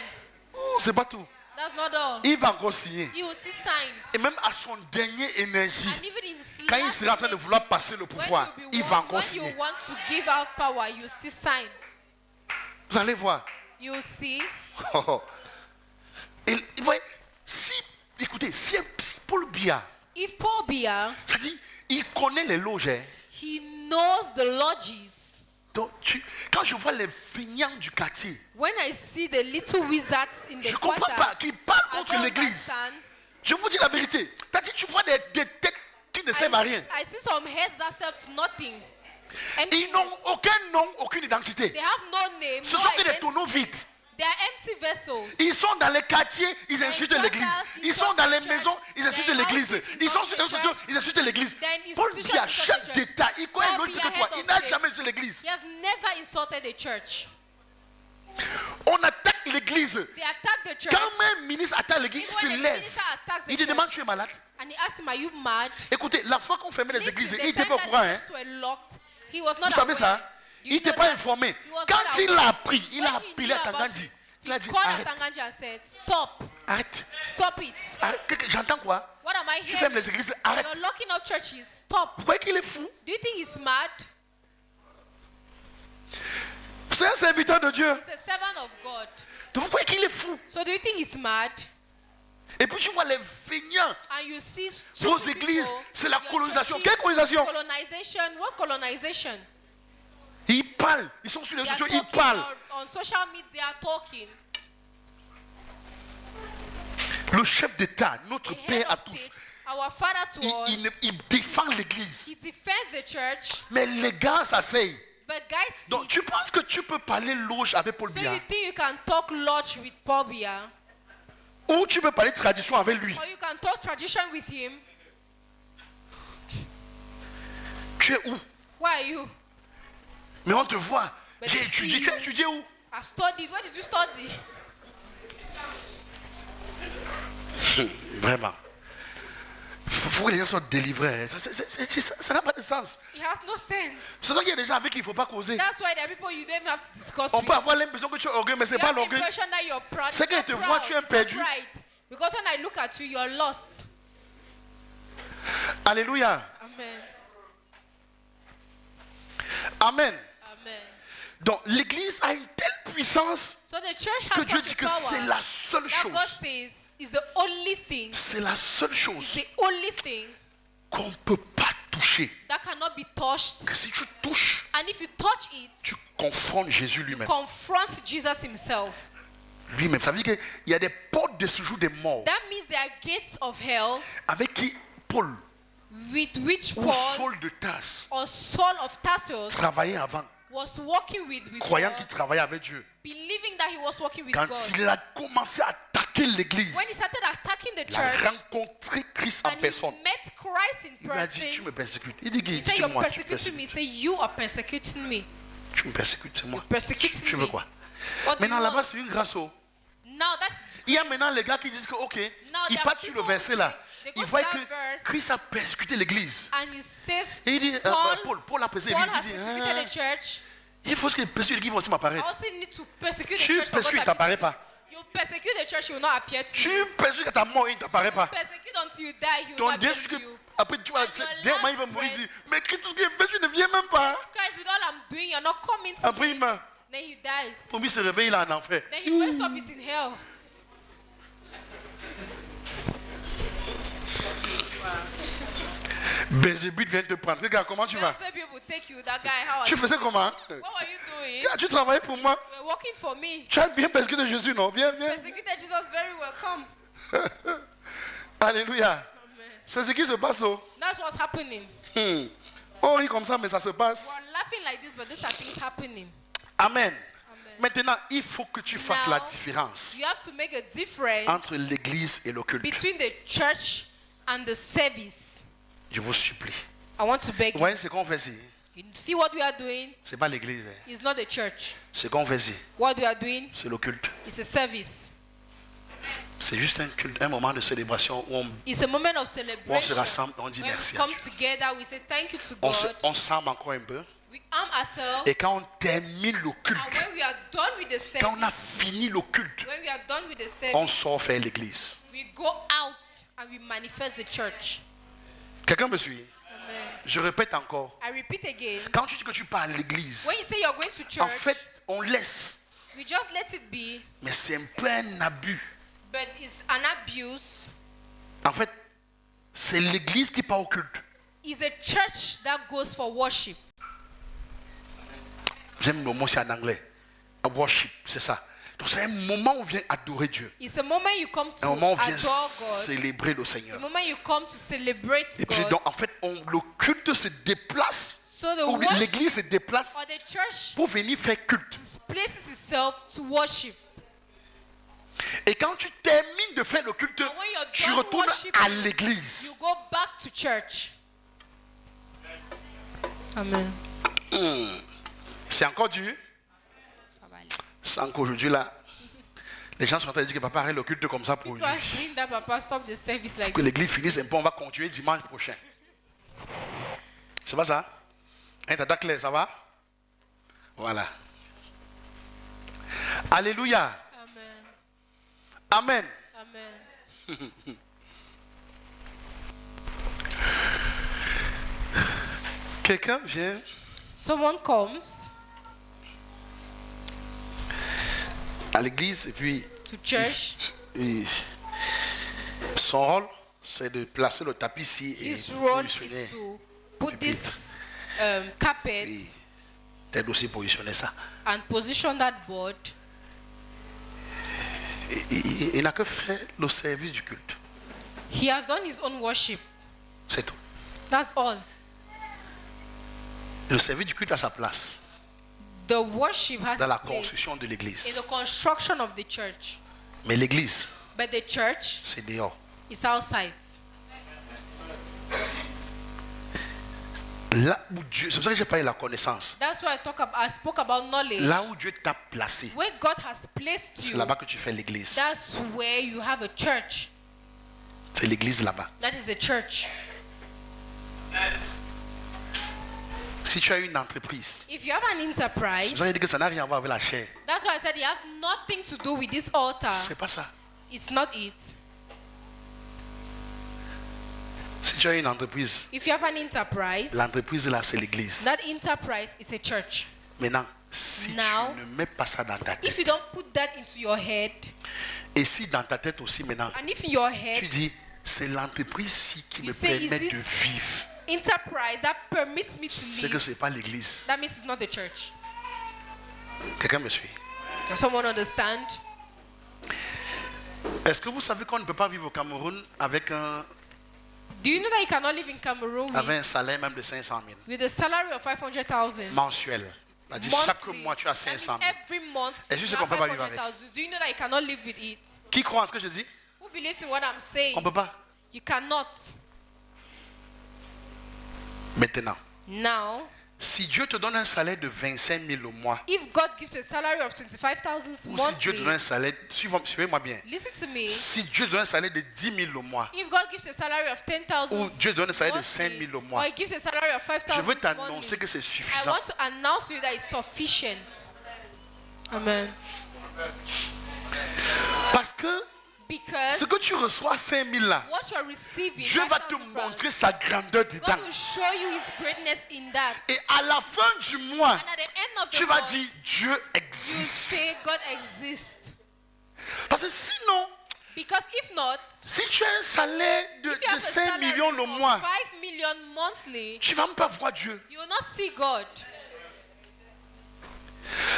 Oh, c'est pas tout. That's not all. Il va encore signer. You see sign. Et même à son dernier énergie, And even in his quand il last sera en train de minute, vouloir passer le when pouvoir, you il va encore when signer. you want to give out power, you still sign. Vous allez voir. You see. Oh, oh. Et, vous voyez, écoutez, si Paul Biya, If Paul Biya, c'est-à-dire, il connaît les loges. Hein. he knows the lodges. Donc, quand je vois les feignants du quartier, When I see the little wizards in the je ne comprends quarters, pas qu'ils parlent I contre don't l'église. understand. Je vous dis la vérité. C'est-à-dire, tu vois des têtes qui ne servent à rien. I see some heads that serve to nothing. Empty Ils n'ont heads. aucun nom, aucune identité. They have no name, Ce no sont que des identity. tonneaux vides. They are empty vessels. Ils sont dans les quartiers, ils insultent in l'église. churches, Ils sont dans les church. maisons, ils insultent They're in l'église. offices, Ils sont in sur les réseaux church. sociaux, ils insultent l'église. They're in Paul institutions, Biya, in chef church. d'État, il connaît Paul l'autre Biya, que toi. head Il of n'a state. jamais insulté l'église. They have never insulted the church. On attaque l'église. They attack the church. Quand un ministre attaque l'église, il When se the lève. minister attacks the Il te church, demande, tu es malade? and he asked him, are you mad? Écoutez, la fois qu'on fermait les Listen, églises, the il n'était time pas au that courant. the Hein? doors were locked, he was not Vous savez aware. ça? Do Il you n'était know pas that? informé. He was Quand not il aware. a appris, il a When he appelé knew à about Tanganji. it, Il a he dit, called arrête, Atanganji and said, stop, arrête. stop it. Arrête. J'entends quoi? What am I Tu fermes hearing? les églises, arrête. You're locking up churches. Stop. Vous croyez qu'il est fou? Do you think he's mad? C'est un serviteur de Dieu. He's a servant of God. Donc vous croyez qu'il est fou? So do you think he's mad? Et puis tu vois les feignants. And you see Vos stupid églises, people, c'est la your colonisation. churches, Quelle colonisation? Colonization. What colonization? Ils parlent. Ils sont sur les They are réseaux sociaux, ils talking parlent. on social media, talking. Le chef d'État, notre The head Père à of tous, state, our father to all, il défend l'église. he defends the church. Mais les gars s'asseyent. But guys, Donc tu penses que tu peux parler loge avec Paul so Biya? you think you can talk lodge with Paul Biya, Ou tu peux parler tradition avec lui? or you can talk tradition with him? Tu es où? Where are you? Mais on te voit. Mais J'ai tu étudié. sais Tu as où? étudié où? I've studied. Where did you study? Vraiment. Il faut que les gens soient délivrés. Ça n'a pas de sens. It has no sense. C'est donc qu'il y a des gens avec qui il ne faut pas causer. That's why there are people you don't even have to discuss On with. peut avoir l'impression que tu es orgueilleux, mais ce n'est You pas have the l'orgueil. impression that you're proud. C'est It's quand not ils te voient, proud, tu es un it's not perdu. pride. Because when I look at you, you're lost. Alléluia. Amen. Amen. Amen. Donc l'église a une telle puissance So the church que has Dieu such dit a que power c'est la seule that God chose. says is the only thing. C'est la seule It's chose the only thing qu'on ne peut pas toucher. that cannot be touched. Que si tu touches, And if you touch it, tu confrontes Jésus lui-même. confront Jesus himself. Lui-même. Ça veut dire qu'il y a des portes de séjour des morts That means there are gates of hell avec qui Paul with which ou Paul Saul de Tarse or Saul of Tarsus travaillait avant, was walking with croyant before, qu'il travaillait avec Dieu. believing that he was walking with Quand God. il a commencé à attaquer l'église, When he started attacking the il a church rencontré Christ en and he personne. met Christ in Il lui a dit, tu person, me persécutes. Il dit, he said, you're dis-moi, tu me persecuting me. He persécutes. said, you are persecuting me. Tu me persécutes, c'est moi. Persecuting Tu me. veux quoi? What do you Maintenant là-bas, want? c'est une grâce. Now that's Il y a maintenant les gars qui disent que, ok, Now ils there are partent sur le people verset là. they go Ils to voient that que verse. Christ a persécuté l'église. and he says, Et il dit, Paul a persécuté Paul has l'église. persecuted the church. Il faut que persécuter l'église va aussi I m'apparaître. also need to persecute the Tu church. for God persécutes, il ne to t'apparaît appear. pas. You persecute the church, he will not appear to Tu you. persécutes à ta mort, il ne t'apparaît pas. Persecute until you die, he will Ton not Dieu, appear to you. après tu vas, And your Dieu, il va last mourir, il dit, breath- mais Christ, tout ce qu'il fait, tu ne viens même pas. Christ, with all I'm doing, you're not coming to Après me. il meurt. Then he dies. Pour lui se réveiller, il est en enfer. Then he wakes up, he's in hell. Bézébut vient te prendre. Regarde, comment tu vas? Beelzebub will take you, that guy. How are Tu you? faisais comment? What were you doing? Tu travaillais pour moi. You were working for me. Tu as bien persécuté Jésus, non? Viens, viens. Persecuted Jesus, very welcome. Alléluia. Amen. C'est ce qui se passe. Oh. That's what's happening. On rit comme ça, mais ça se passe. We're laughing like this, but these are things happening. Amen. Amen. Maintenant, il faut que tu fasses Now, la différence You have to make a difference entre l'église et l'occulte. between the church and the service. Je vous supplie. I want to beg Vous you. voyez ce qu'on fait ici? You see what we are doing? Ce n'est pas l'église. Hein. It's not the church. Ce qu'on fait ici, What we are doing c'est l'occulte. is a service. C'est juste un culte, un moment de célébration où It's a moment of on se celebration. rassemble, on dit When we merci à come Dieu. together, we say thank you to On God. s'arme encore un peu. We arm ourselves. Et quand on termine le culte, And when we are done with the quand on a service, fini le culte, when we are done with the on service, sort faire l'église. we go out and we manifest the church. Quelqu'un me suit? Amen. Je répète encore. I repeat again. Quand tu dis que tu pars à l'église, When you say you're going to church, en fait, on laisse. we just let it be, Mais c'est un peu un abus. but it's an abuse. En fait, c'est l'église qui part au culte. It's a church that goes for worship. J'aime le mot, c'est en anglais. Worship, c'est ça. Donc c'est un moment où on vient adorer Dieu. It's a moment you come to Un moment où on vient adore God. célébrer le The Seigneur. moment you come to celebrate Et puis God. donc, en fait, le culte se déplace. So the Ou worship l'église se déplace or the church pour venir faire culte. places itself to worship. Et quand tu termines de faire le culte, And when you're tu done retournes worshiping, à l'église. you go back to church. Amen. C'est encore dur. Sans qu'aujourd'hui là, les gens sont en train de dire que papa arrête le culte comme ça pour People are saying that Papa stop the service like que l'église finisse un peu, on va continuer dimanche prochain. C'est pas ça? Hein, t'as clair, ça va? Voilà. Alléluia. Amen. Amen. Amen. Quelqu'un vient Someone comes à l'église et puis to church. son rôle, c'est de placer le tapis ici et His role positionner. is to put this carpet Et t'aides aussi positionner ça. and position that board. Il n'a que fait le service du culte. He has done his own worship. C'est tout. That's all. Le service du culte a sa place The worship has dans la its place construction de in l'église. the construction of the church. Mais l'église, But the church c'est dehors. is outside. Là où Dieu, c'est pour ça que j'ai pas eu la connaissance. That's why I spoke about knowledge. Là où Dieu t'a placé, Where God has placed c'est you, là-bas que tu fais l'église. that's where you have a church. C'est l'église là-bas. That is a church. Si tu as une entreprise, If you have an c'est enterprise, pour ça que j'ai dit que ça n'a rien à voir avec la chair. that's why I said it has nothing to do with this altar. C'est pas ça. It's not it. Si tu as une entreprise, If you have an enterprise, l'entreprise là, c'est l'église. that enterprise is a church. Maintenant, si Now, tu ne mets pas ça dans ta If you tête, don't put that into your head, et si dans ta tête aussi maintenant, and if in your tu head, dis, c'est l'entreprise-ci qui You me say, is permet this- de vivre, enterprise that permits me to c'est que live, ce n'est pas l'église. that means it's not the church. Quelqu'un me suit? Does someone understand? Est-ce que vous savez qu'on ne peut pas vivre au Cameroun avec un Do you know that you cannot live in Cameroon avec un salaire même de 500 000 with a salary of 500,000 mensuel? C'est-à-dire chaque mois tu as 500 000. Every month, Est-ce que you c'est have qu'on peut pas vivre avec? 500,000. Do you know that you cannot live with it? Qui croit à ce que je dis? Who believes in what I'm saying? On ne peut pas. You cannot. Maintenant, Now, si Dieu te donne un salaire de 25 000 au mois, if God gives you a salary of 25,000 ou si Dieu te donne monthly, un salaire, suivez-moi bien, listen to me. si Dieu te donne un salaire de 10 000 au mois, If God gives you a salary of 10,000 ou Dieu donne un salaire de monthly, 5 000 au mois, or He gives you a salary of je 5,000 veux t'annoncer monthly, que c'est I suffisant. want to announce to you that it's sufficient. Amen. Parce que Because ce que tu reçois 5 000 là, what you're receiving, Dieu va te 5,000 francs, montrer sa grandeur dedans. God will show you His greatness in that. Et à la fin du mois, And at the end of the tu vas month, dire Dieu you existe. say God exists. Parce que sinon, Because if not, si tu as un salaire de, if you have a 5 salary millions le of mois, 5 million monthly, tu ne vas même pas voir Dieu. you will not see God.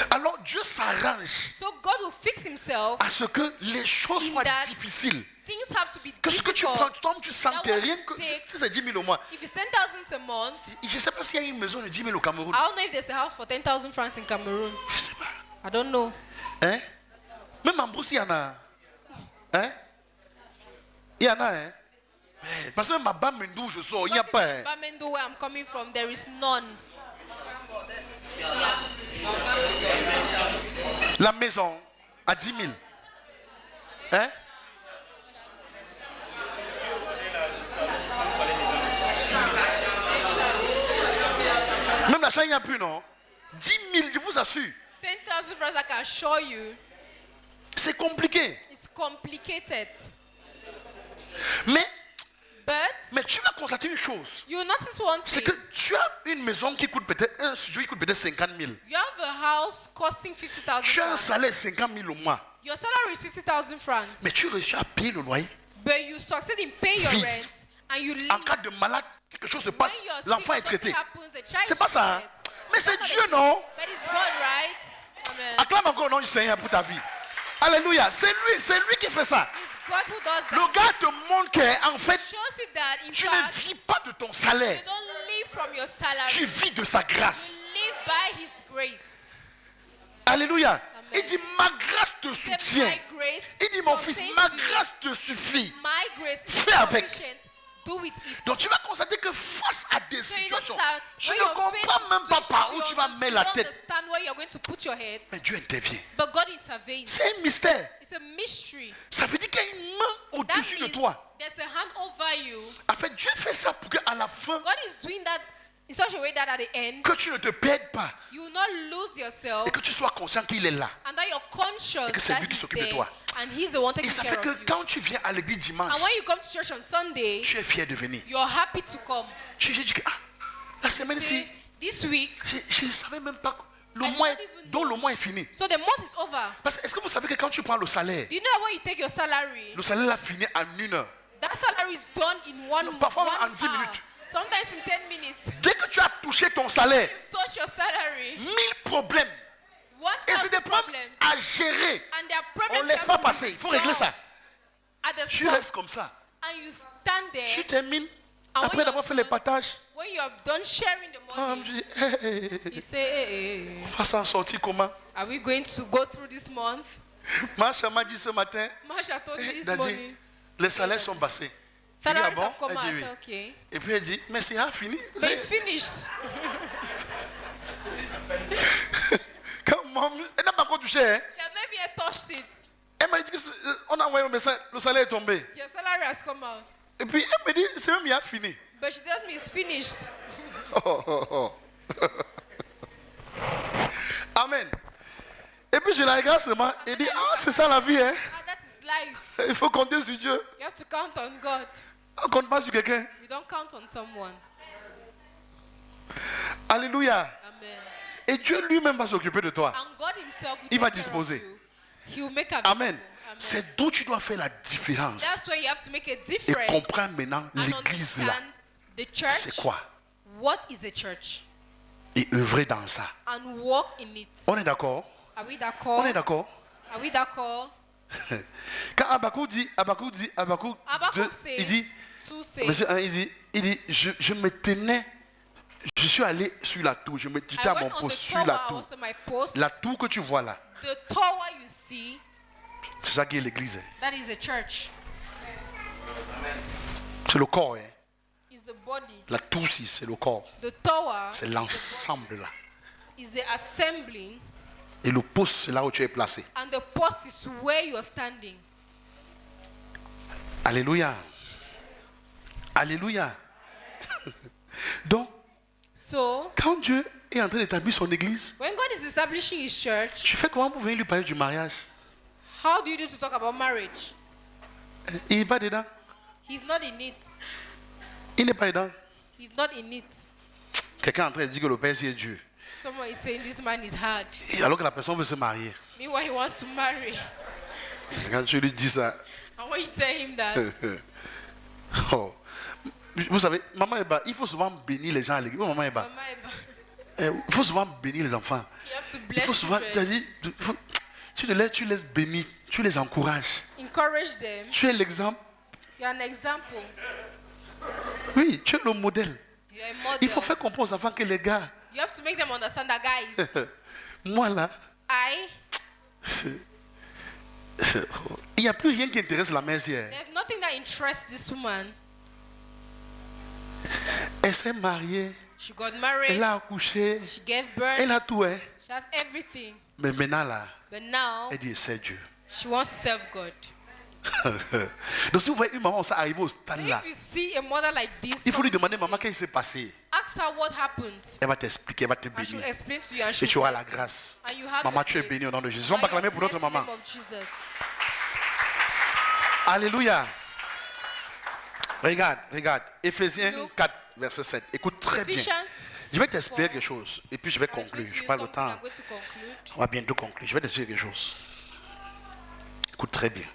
Alors Dieu s'arrange So God will fix Himself. à ce que les choses In soient that- difficiles. Things have to be Que ce que tu prends, difficult. tu tombes, tu sens That que what rien you que take- si c'est 10 000 au mois. If it's 10,000 a month, Je ne sais pas s'il y a une maison de 10 000 au Cameroun. I don't know if there's a house for 10,000 francs in Cameroon. Je ne sais pas. I don't know. Hein? Même en Brousse, il y en a. Hein? Il y en a, hein? Mais parce que même à Bamendou, je sors, il n'y a pas. Hein? Bamendo, where I'm coming from, there is none. La maison à 10 000. Hein? Même l'achat, il n'y a plus, non? 10 000, je vous assure. 10,000 francs, I can show you. C'est compliqué. It's complicated. Mais tu vas constater une chose. You notice one C'est thing. que tu as une maison qui coûte peut-être, un studio qui coûte peut-être 50 000. You have a house costing 50,000 Tu as un francs. salaire 50 000 au mois. Your salary is 50,000 francs. Mais tu réussis à payer le loyer. But you succeed in paying your Vive. rent and you live. En cas de malade, quelque chose se passe, When you're l'enfant est sick, something traité. happens, the child C'est pas is ça. Hein? treated. Mais c'est That's Dieu, not non? it. But it's God, right? Amen. Acclame encore le nom du Seigneur pour ta vie. Alléluia. C'est lui qui fait ça. It's God who does that. Le gars te montre qu'en fait, Shows you that in tu ne fact, vis pas de ton salaire. you don't live from your salary. Tu vis de sa grâce. You live by His grace. Alléluia. Il dit, ma grâce te Say, soutient. my grace Il dit, mon fils, sustains ma you. grâce te suffit. My grace is Fais avec. sufficient. Do with it. Donc tu vas constater que face à des So you situations, understand, tu when ne you're comprends faced même pas with par où situations, tu vas mettre la you tête. understand where you're going to put your head. Mais Dieu intervient. But God intervenes. C'est un mystère. It's a mystery. Ça veut dire qu'il y a une main That au-dessus de means toi. there's a hand over you. En fait, Dieu fait ça pour qu'à la fin, God is doing that in such a way that at the end, que tu ne te perdes pas you will not lose yourself et que tu sois conscient qu'il est là. and that you're conscious Et que c'est that lui qui He's s'occupe de there toi. and He's the one Et taking ça care fait que of you. quand tu viens à l'église dimanche, And when you come to church on Sunday, tu es fier de venir. you're happy to come. Tu dis que la semaine-ci, See, this week, je ne savais même pas le I mois, don't even dont know. le mois est fini. so the month is over. Parce que est-ce que vous savez que quand tu prends le salaire, Do you know that when you take your salary, le salaire là finit en 1 heure. that salary is done in one Parfois one en 10 hour. minutes. Sometimes in 10 minutes. Dès que tu as touché ton salaire, You've touched your salary. 1000 problèmes. What Et are c'est des the problèmes problems? à gérer. And there are On problems ne laisse that pas have to passer. be Il faut régler ça. solved at the Tu spot. restes comme ça. And you stand there. Tu termines. And Après when d'avoir you're fait les done- partages, When you have done sharing the money, je dis, hey, you say, hey, on va s'en sortir comment? are we going to go through this month? Macha m'a dit ce matin, Masha told me this elle a dit, morning. les salaires sont bassés. Il dit, ah Salaries bon? have come Elle out. dit I oui. said, okay. Et puis elle dit, mais c'est fini. But it's finished. Quand maman, elle n'a pas encore touché. Hein? She has not yet touched it. Elle m'a dit qu'on a envoyé le message, le salaire est tombé. Your salary has come out. Et puis elle me dit, c'est même il a fini. But she tells me it's finished. Oh, oh, oh. Amen. Et puis je la regarde seulement et dit, ah c'est ça la vie. Hein? Ah, that is life. Il faut compter sur Dieu. You have to count on God. On ne compte pas sur quelqu'un. You don't count on someone. Alléluia. Amen. Et Dieu lui-même va s'occuper de toi. And God Himself will Il va take care disposer. of you. He will make available. Amen. C'est d'où tu dois faire la différence. That's why you have to make a Et difference comprendre maintenant and l'église là. understand the church. C'est quoi? What is a church? Et œuvrer dans ça. And walk in it. On est d'accord? Are we d'accord? On est d'accord? Are we d'accord? Quand Habakkuk dit, Habakkuk il dit, says, verset 1, il dit, je me tenais, je suis allé sur la tour, j'étais à I mon went on the poste sur la tower, I tour. was on my post. La tour que tu vois là, The tower you see, c'est ça qui est l'église. Hein. that is a church. C'est le corps. Hein. Is the body. La tour, si, c'est le corps. The tower C'est l'ensemble là. is the assembling, Et le poste, c'est là où tu es placé. and the post is where you are standing. Alléluia. Alléluia. Donc, So, quand Dieu est en train d'établir son église, when God is establishing His church, tu fais comment pour venir lui parler du mariage? how do you do to talk about marriage? Il n'est pas dedans. He's not in it. Il n'est pas dedans. He's not in it. Quelqu'un est en train de dire que le Père c'est Dieu. Someone is saying this man is hard. Et alors que la personne veut se marier. Meanwhile, he wants to marry. Quand tu lui dis ça, And when you tell him that, oh. Vous savez, maman Eba, il faut souvent bénir les gens à l'église. Oui, maman Eba. Mama Eba, Il faut souvent bénir les enfants. you have to Il bless faut souvent, children. tu les bénis, tu les encourages. Encourage them. Tu es l'exemple. You're an example. Oui, tu es le modèle. You're a model. Il faut faire comprendre aux enfants que les gars, You have to make them understand that, guys, moi là, il n'y a plus rien qui intéresse la mère si elle. there's nothing that interests this woman. Elle s'est mariée, She got married. elle a accouché, She gave birth. elle a tout. Hein. She has everything. Mais maintenant là, But now, elle dit c'est Dieu. she wants to serve God. Donc si vous voyez une maman ça arrive au stade là, If you see a mother like this, il faut lui demander maman qu'est-ce qui s'est passé. ask her what happened. Elle va t'expliquer, elle va te And she'll bénir. explain to you and Et she'll tu auras bless la you. grâce. And you have Maman, the tu es grace. bénie au nom de Jésus. And On va acclamer you're pour notre blessed in the maman. name of Jesus. Alléluia. Regarde. Éphésiens Look. 4, verset 7. Écoute très bien. Ephesians Je vais t'expliquer 4. quelque chose. Et puis je vais I'll explain conclure. to Je you parle de something. temps. I'm going to conclude. On va bientôt conclure. Je vais t'expliquer quelque chose. Écoute très bien.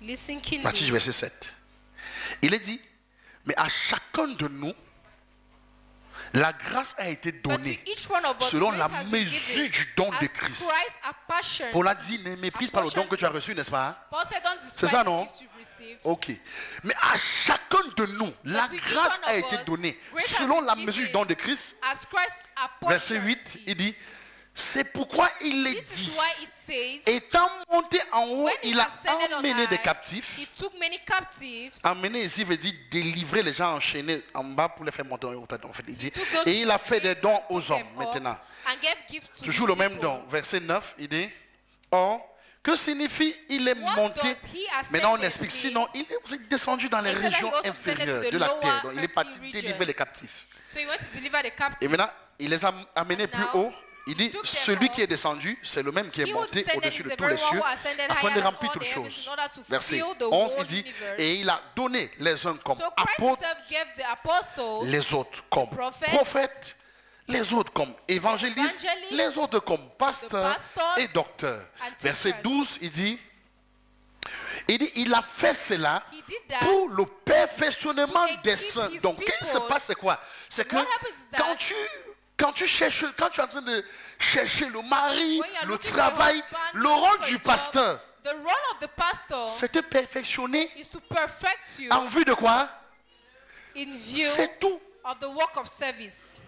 Listen Partie du keenly. verset 7. Il est dit, mais à chacun de nous, la grâce a été But to donnée each one of us, selon grace la has been mesure given du don as de Christ. Christ a passion. Paul a dit, ne méprise pas le don que tu as reçu, n'est-ce pas? Paul said, don't C'est despise ça, the non? gift you've received. Ok. Mais à chacun de nous, la to each grâce one a of été us, donnée grace has selon been la given mesure du don de Christ. As Christ a Verset portion. 8, il dit, C'est pourquoi il est This is dit, why it says, étant monté en haut, when he il a ascended on emmené des high, captifs. he took many captives. Emmener ici veut dire délivrer les gens enchaînés en bas pour les faire monter en haut. En fait, il dit. Took those Et il a fait des captives dons and aux took hommes them up maintenant. and gave gifts to Toujours his le même people. don. Verset 9, il dit, or, que signifie il est What monté? does he ascended Maintenant on explique, mean? sinon il est descendu dans les He said that he régions also descended to inférieures the de la lower terre. Donc il est earthly parti regions. délivrer les captifs. So he went to deliver the Et captives. maintenant, il les a amenés And plus now, haut. Il dit, took them celui up. qui est descendu, c'est le même qui est He who monté descended au-dessus is de the tous les very one cieux, who ascended afin higher de than remplir all toutes the heavens choses. in order to Verset fill the 11, il whole dit, universe. et il a donné les uns comme So Christ apôtres, himself gave the apostles, les autres comme prophets, prophètes, les autres comme évangélistes, evangelists, les autres comme pasteurs pastors et docteurs. and Verset teachers. 12, il dit, il a fait cela He did that pour le perfectionnement to des equip saints. his Donc, qu'est-ce qui se people. passe, c'est quoi? C'est que What happens is that quand tu es en train de chercher le mari, when you are le looking travail, for a husband, le rôle looking for du a job, pasteur, the role of the pastor c'est de perfectionner is to perfect you en vue de quoi? in view C'est tout. of the work of service.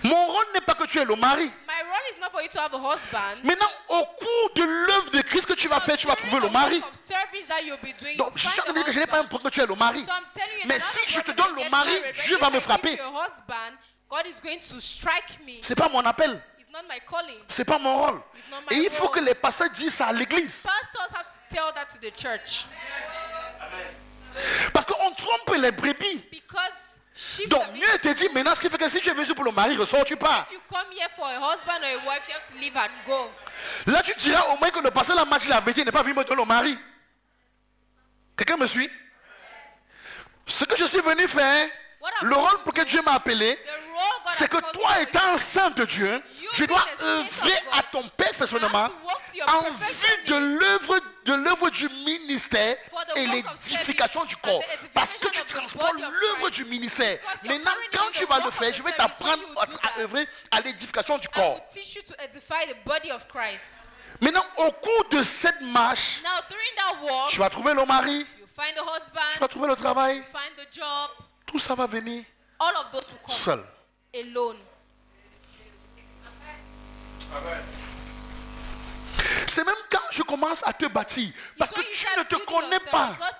Mon rôle n'est pas que tu es le mari. My role is not for you to have a husband. Maintenant, au cours de l'œuvre de Christ que tu vas faire, tu vas trouver le mari. Of service that you'll be doing, Donc, you'll je suis en train find de dire a que je n'ai pas un husband. problème que tu es le mari. So I'm telling you, Mais it's not si a je te problem donne to le get mari, married, but Dieu if va me I frapper. give you a husband, God is going to strike me. C'est pas mon appel. It's not my calling. C'est pas mon rôle. It's not my Et il faut role. que les pasteurs disent ça à l'église. Pastors have to tell that to the church Parce qu'on trompe les brebis. because sheep Donc, have been- mieux te dit maintenant ce qui fait que si tu es venu pour le mari, ressors, tu pars. if you come here for a husband or a wife, you have to leave and go. Là, tu diras au moins que le pasteur l'a menti la vérité, il n'est pas venu me donner le mari. Quelqu'un me suit? Ce que je suis venu faire, What I'm le going rôle to pour que do, Dieu m'a appelé, The role God c'est has que called toi, me to étant enceinte de Dieu, You je be dois the Spirit œuvrer of God. à ton perfectionnement You have to work to your en perfectioning. vue de l'œuvre du ministère For the et work of l'édification service du corps. and the edification Parce que tu of the transportes body of l'œuvre Christ. du ministère. Because you're Maintenant, carrying quand the tu vas le work of faire, the je vais service, t'apprendre when you do that, à œuvrer à l'édification du I corps. will teach you to edify the body of Christ. Maintenant, au cours de cette marche, Now, during that walk, tu vas trouver le mari, you find the tu vas husband, trouver le travail. you find the job. Tout ça va venir All of those will come seul. alone. C'est même quand je commence à te bâtir. Parce It's que when you tu start ne te building connais yourself, pas. because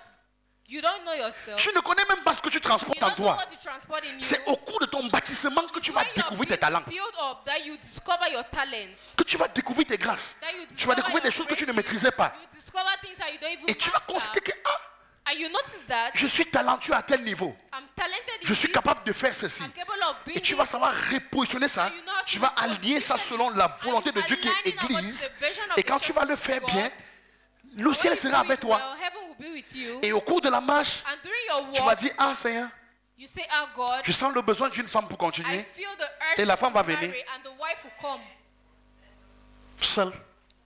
you don't know yourself. Tu ne connais même pas ce que tu You transportes en don't know toi. what you transport in you. C'est au cours de ton bâtissement que tu vas When you're découvrir tes talents. build up, that you discover your talents. Que tu vas découvrir tes grâces. That you Tu vas discover découvrir des your choses que tu ne graces. maîtrisais pas. You discover things that you don't even Et tu vas master. constater que And you notice that je suis talentueux à tel niveau. I'm talented in Je suis this. capable de faire ceci. I'm capable of doing Et tu vas this. savoir repositionner ça. Tu vas aligner ça selon la volonté de Dieu qui est Église. Et quand tu vas le faire bien, le ciel sera avec toi. Well, heaven will be with you. Et au cours de la marche, And during your tu vas walk, dire, ah Seigneur, you say, "Ah God, je sens le besoin d'une femme pour I continuer. feel the urge Et la femme va to marry, venir. and the wife will come Seul.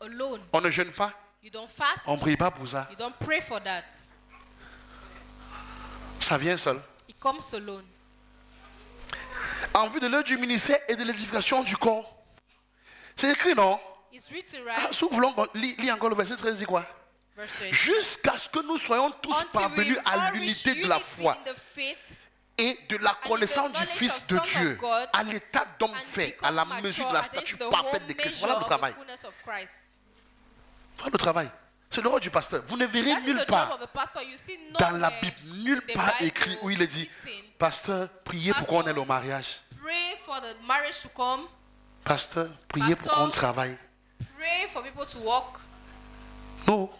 alone. On ne jeûne pas. You don't fast. On ne prie pas pour ça. You don't pray for that. Ça vient seul. It comes alone. En vue de l'œuvre du ministère et de l'édification du corps. C'est écrit, non? It's written, Ah, right? si vous voulez, lis encore le verset 13, dit quoi? Verse 13. Jusqu'à ce que nous soyons tous Until parvenus we à all reach l'unité de la unity foi in the faith et de la the connaissance du knowledge Fils of de Son of Dieu, God, à l'état d'homme and fait, become à la mature mesure de la against statue the parfaite whole de Christ. measure Voilà le of the travail. fullness of Christ. Voilà le travail. C'est le rôle du pasteur. Vous ne verrez That is nulle the job part of a pastor. You see dans la nowhere Bible, nulle in the part Bible écrit où il est dit, written, pasteur, priez pour qu'on ait le mariage. pray for the marriage to come. Pasteur, priez pour qu'on travaille. Pray for people to walk. Non.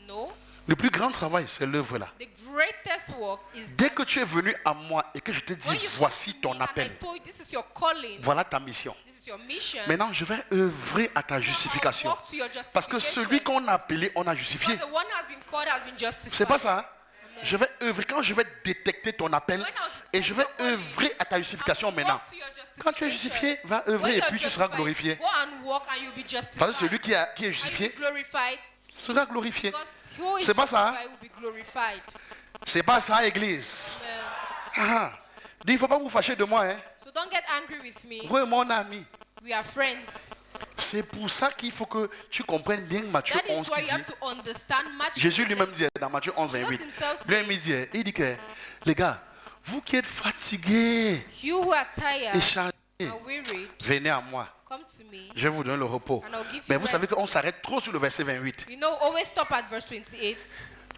No. Le plus grand travail, c'est l'œuvre là. The greatest work is Dès que tu es venu à moi et que je t'ai dit, when you voici come to me ton and I appel, told you this is your calling. voilà ta mission. This is your mission. Maintenant, je vais œuvrer à ta justification. Walk to your justification. Parce que celui qu'on a appelé, on a justifié. Because the one has been called has been justified. C'est pas ça, hein? Je vais œuvrer quand je vais détecter ton appel When I was et je vais calling, œuvrer à ta justification Walk maintenant. to your justification. Quand tu es justifié, va œuvrer When et you're puis tu seras justified, glorifié. Go and walk and you'll be justified. Parce que celui qui est And you'll justifié be glorified. sera glorifié. Because who is C'est pas ça, hein? justified will be glorified. C'est pas ça, Église. Ah, il ne faut pas vous fâcher de moi. Hein. So don't get angry with me. Vous et mon ami. We are friends. C'est pour ça qu'il faut que tu comprennes bien Matthieu That is 11 why qui you dit. have to understand Matthew. Jésus lui-même dit dans Matthieu 11, 28. himself Lui-même il dit que les gars, vous qui êtes fatigués You who are et tired chargés wearied, venez à moi. come to me. Je vais vous donner le repos. And I'll give you Mais vous rest. savez qu'on s'arrête trop sur le verset 28. You know, always stop at verse 28.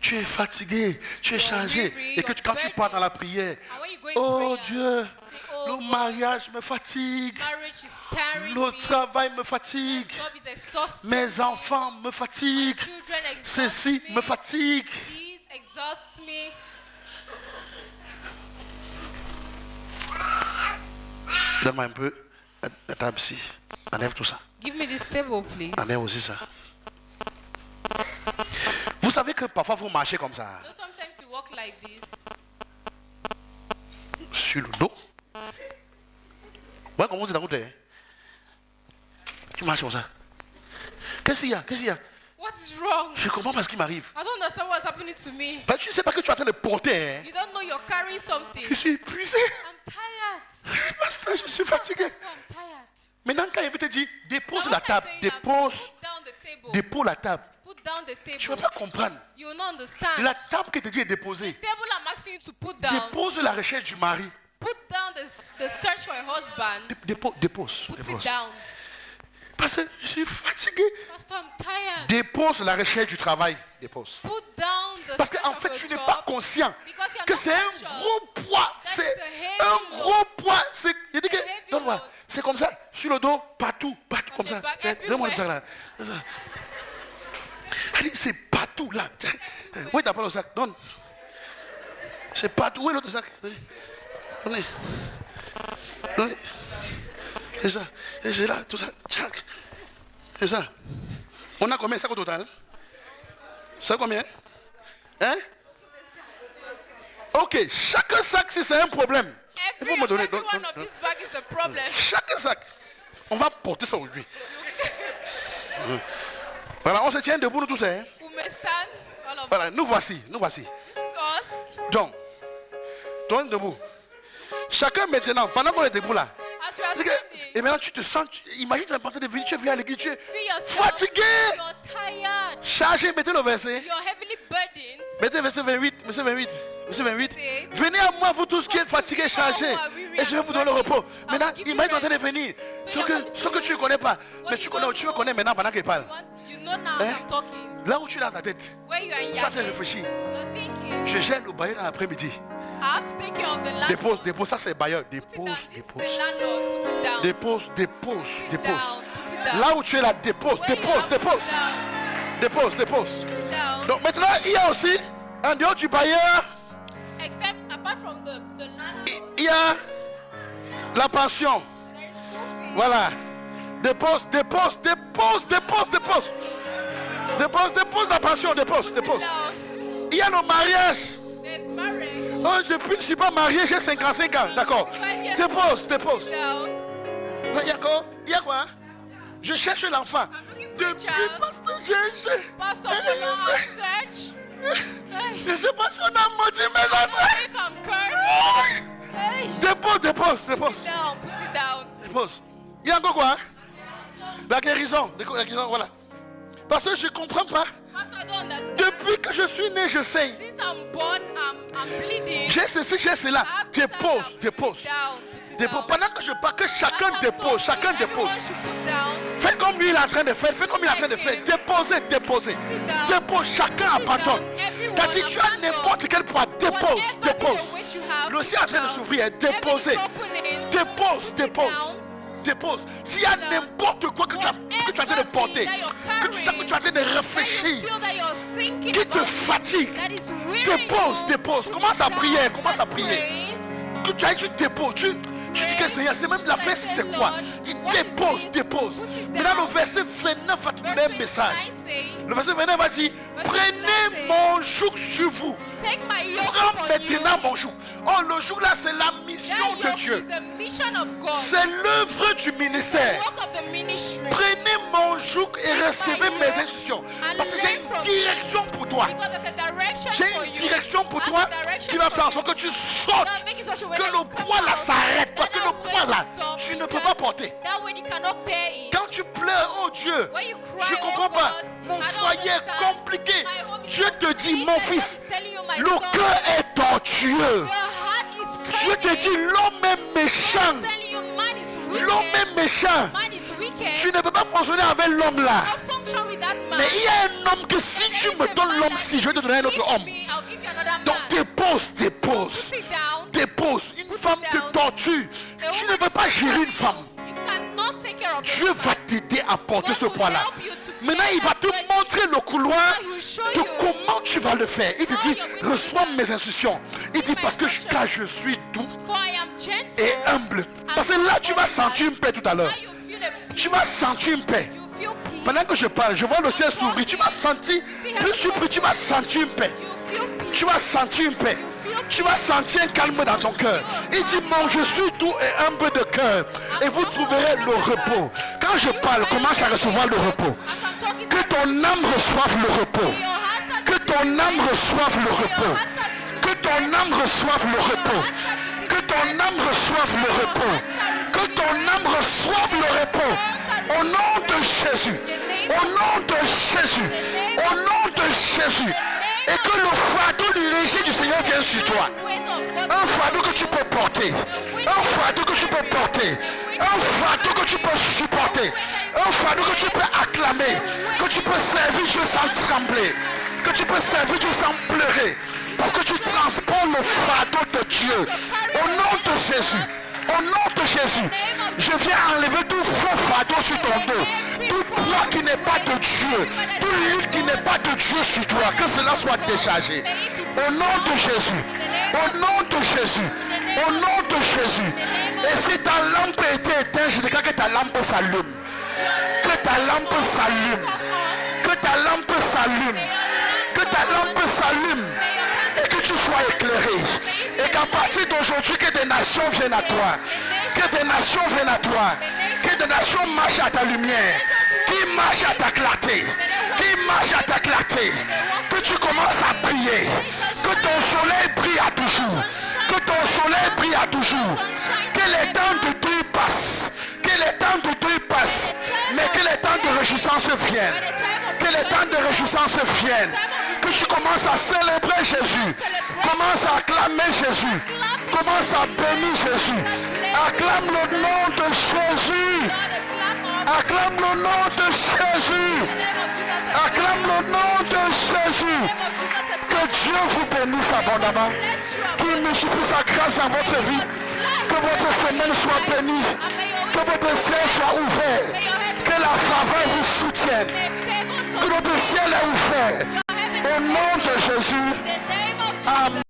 Tu es fatigué, tu es chargé. weary, Et que quand tu pars dans la prière, And when you go in oh prayer, Dieu, say, oh le God, mariage me fatigue, marriage is tiring le me. travail me fatigue, Job is exhausting. mes enfants me fatiguent, Children exhaust ceci me. me fatigue. These exhaust me. Donne-moi un peu la table ici. Enlève tout ça. Give me this table, please. Enlève aussi ça. Vous savez que parfois vous marchez comme ça, So sometimes you walk like this. sur le dos. Ouais, comment c'est la route, hein? Tu marches comme ça. Qu'est-ce qu'il y a? Qu'est-ce qu'il y a? What is wrong? Je comprends pas ce qui m'arrive. I don't understand what's happening to me. Ben, tu ne sais pas que tu es en train de porter. Hein? You don't know you're carrying something. Je suis épuisé. I'm tired. Pasteur, je suis fatigué. Pastor, I'm tired. Maintenant, quand il veut te dire, dépose Now la what table, I'm saying, dépose, put down the table. dépose la table. Put down the Tu ne table. vas pas comprendre. You will not understand. La table qui te dit est déposée. The table I'm asking you to put down. Dépose la recherche du mari. Put down the search for a husband. Dépose. Put it Dépose. down. Parce que je suis fatigué. Pastor, I'm tired. Dépose la recherche du travail. Dépose. Put down the Parce search qu'en of fait, a tu n'es job. pas conscient Because you're que not c'est un conscious. gros poids. That C'est is a heavy un load. gros poids. C'est, je dis que, a heavy donne-moi. load. C'est comme ça, sur le dos, partout, comme the ça. back, Donne-moi everywhere. ça là. C'est ça. Elle dit, c'est partout là. Oui, t'as pas le sac, donne. C'est partout. Où est l'autre sac? Donnez. Donnez. C'est ça. Et c'est là, tout ça. Tchac. C'est ça. On a combien de sacs au total? C'est combien? Hein? Ok, chaque sac, si c'est un problème. Il faut me donner. Every one of these bags is a problem. Chaque sac. On va porter ça aujourd'hui. Voilà, on se tient debout, nous tous. Hein? We may stand, all of us. Voilà, nous voici. This is us. Donc, tourne debout. Chacun maintenant, pendant qu'on est debout là. As we are Et standing, maintenant, tu te sens, imagine tu es en train de venir, tu es venu à l'église, tu es feel yourself. fatigué. You're tired. Chargé, mettez le verset. You're heavily burdened. Mettez verset 28, verset 28, verset 28. 28. Venez à moi, vous tous qui êtes fatigués, chargés, et je vais vous donner le repos. Maintenant, give you imagine en train de rest. venir. So Ce que tu ne connais pas, mais tu you connais maintenant pendant qu'il parle. You know now Hein? as I'm talking. Là où tu es dans ta tête, Where you are in tu es your en train de head, réfléchir. you're thinking, Je gère le bailleur dans l'après-midi. I have to take care of the landlord. Dépose, dépose, ça c'est bailleur. Put it down. Dépose, This is dépose. the landlord. Put it down. Dépose, dépose, Put it dépose. down. Put it down. Là où tu es là, dépose, Where you dépose, have to dépose. put down. Dépose, dépose. Put it down. Donc maintenant, il y a aussi, en dehors du bailleur, Except apart from the landlord, il y a la pension. there is school fees. Voilà. Dépose, dépose, dépose, dépose, dépose. Dépose, dépose la pension, dépose, Put it dépose. down. Il y a le mariage. There's marriage. Oh, depuis que je ne suis pas marié, j'ai 55 ans. D'accord. Dépose, dépose. Put it down. Il y a quoi? Il y a quoi? Je cherche l'enfant. looking for a Depuis, child. pasteur, j'ai... Pastor, for now, search. Hey. Je ne sais pas si on a maudit mes I don't enfants. know if I'm cursed. Hey. Dépose, dépose, Put dépose. it down. Put it down. Dépose. Il y a encore quoi? La guérison. La guérison, voilà. Parce que je ne comprends pas. Pastor, I don't understand. Depuis que je suis né, je saigne. Since I'm born, I'm bleeding. J'ai ceci, j'ai cela. I have to stand Dépose, up. dépose. Put it down. Put it Dépose. down. Pendant que je parle, que chacun As I'm dépose, chacun talking, dépose. everyone should put down. Faites comme lui il est en train de faire, faites comme il est en train de faire. Déposez, déposez. Dépose, chacun abandonne. Car si tu as n'importe quel poids, dépose, Whatever dépose. the weight you have, Le ciel est en put train de down. s'ouvrir, déposez. Heaven is opening. Dépose, dépose. down. Dépose. S'il y a n'importe quoi que tu es en train de porter, que tu sais que tu es en train de That you réfléchir, feel that you're thinking qui te about fatigue, that is wearing dépose, you. dépose. Put Commence it à down. prier, commence à Start prier. praying. Que tu ailles, tu déposes. Tu dis que Seigneur, c'est même la fête, c'est quoi? Il dépose, dépose. Maintenant, le verset 29 va te donner un message. Le verset 29 va dire, prenez mon joug sur vous. Take my yoke Prends upon maintenant you. mon joug. Oh, le joug là, c'est la mission That de yoke Dieu. is the mission of God. C'est l'œuvre du The ministère. work of the ministry. Prenez mon joug et recevez mes instructions. Parce que j'ai une direction pour toi. Because there's a direction J'ai for une you. direction pour I have toi a direction qui va for faire en you. sorte que tu sautes. That make it such a way Que that le you come poids là out. s'arrête. Parce que That le weight poids là, stop tu ne peux because pas porter. That way you cannot bear it. Quand tu pleures, oh Dieu, When you cry, je ne comprends oh pas. God, Mon I don't foyer est understand. compliqué. My home is Dieu te dit, mon complicated. fils, God is telling you, my le son, cœur est tortueux. the heart is Dieu te cunning. dit, l'homme est méchant. God is telling you, man is L'homme est méchant. Man is wicked. Tu ne peux pas fonctionner avec l'homme là. Don't function with that man. Mais il y a un homme que si tu me donnes l'homme ci, je vais te donner un autre homme. I'll give you another Donc man. dépose. Sit down. Dépose. Une femme te torture. Tu ne peux pas gérer une femme. You cannot take care of Dieu a va man. t'aider à porter ce God will poids-là. help you to Maintenant, il va te montrer le couloir He will show de you comment tu vas le faire. Il te how dit, you're going to reçois do mes instructions. Il dit, my parce que instructions. car je suis doux For I am gentle. et humble. Parce que là, tu vas sentir une paix tout à l'heure. Now you feel a peace. Tu vas sentir une paix. You feel peace. Pendant que je parle, je vois le ciel s'ouvrir. Tu vas sentir, plus tu pries, tu vas sentir une paix. You feel peace. Tu vas sentir une paix. Tu vas sentir un calme dans ton cœur. Il dit, mon je suis doux et humble de cœur. Et vous trouverez le repos. Quand je parle, commence à recevoir le repos. As I'm talking, Que ton âme reçoive le repos. your heart Que ton âme reçoive le repos. Que ton âme reçoive le repos. Que ton âme reçoive le repos. Que ton âme reçoive le repos. Au nom de Jésus. Au nom de Jésus. Au nom de Jésus. Et que le fardeau léger du Seigneur vienne sur toi. Un fardeau que tu peux porter. Un fardeau que tu peux porter. Un fardeau que tu peux supporter. Un fardeau que tu peux acclamer. Que tu peux servir Dieu sans trembler. Que tu peux servir Dieu sans pleurer. Parce que tu transportes le fardeau de Dieu. Au nom de Jésus. Au nom de Jésus, je viens enlever tout faux fardeau sur ton dos. Tout poids qui n'est pas de Dieu. Toute lutte qui n'est pas de Dieu sur toi. Que cela soit déchargé. Au nom de Jésus. Au nom de Jésus. Au nom de Jésus. Et si ta lampe était éteinte, je déclare que ta lampe s'allume. Que ta lampe s'allume. Que ta lampe s'allume. Que ta lampe s'allume. Et que tu sois éclairé. Et qu'à partir d'aujourd'hui, que des nations viennent à toi. Que des nations viennent à toi. Que des nations marchent à ta lumière. Qui marchent à ta clarté. Qui marchent à ta clarté. Que tu commences à briller. Que ton soleil brille à toujours. Que ton soleil brille à toujours. Que les temps de Dieu passent. Que les temps de Dieu passent. Mais que les temps de réjouissance viennent. Que les temps de réjouissance viennent. Que tu commences à célébrer Jésus. Commence à acclamer Jésus. Commence à bénir Jésus. Acclame le nom de Jésus. Acclame le nom de Jésus. Acclame le nom de Jésus. Que Dieu vous bénisse abondamment. Qu'il multiplie sa grâce dans votre vie. Que votre semaine soit bénie. Que votre ciel soit ouvert. Que la faveur vous soutienne. Que notre ciel est ouvert. Au nom de Jésus. Amen.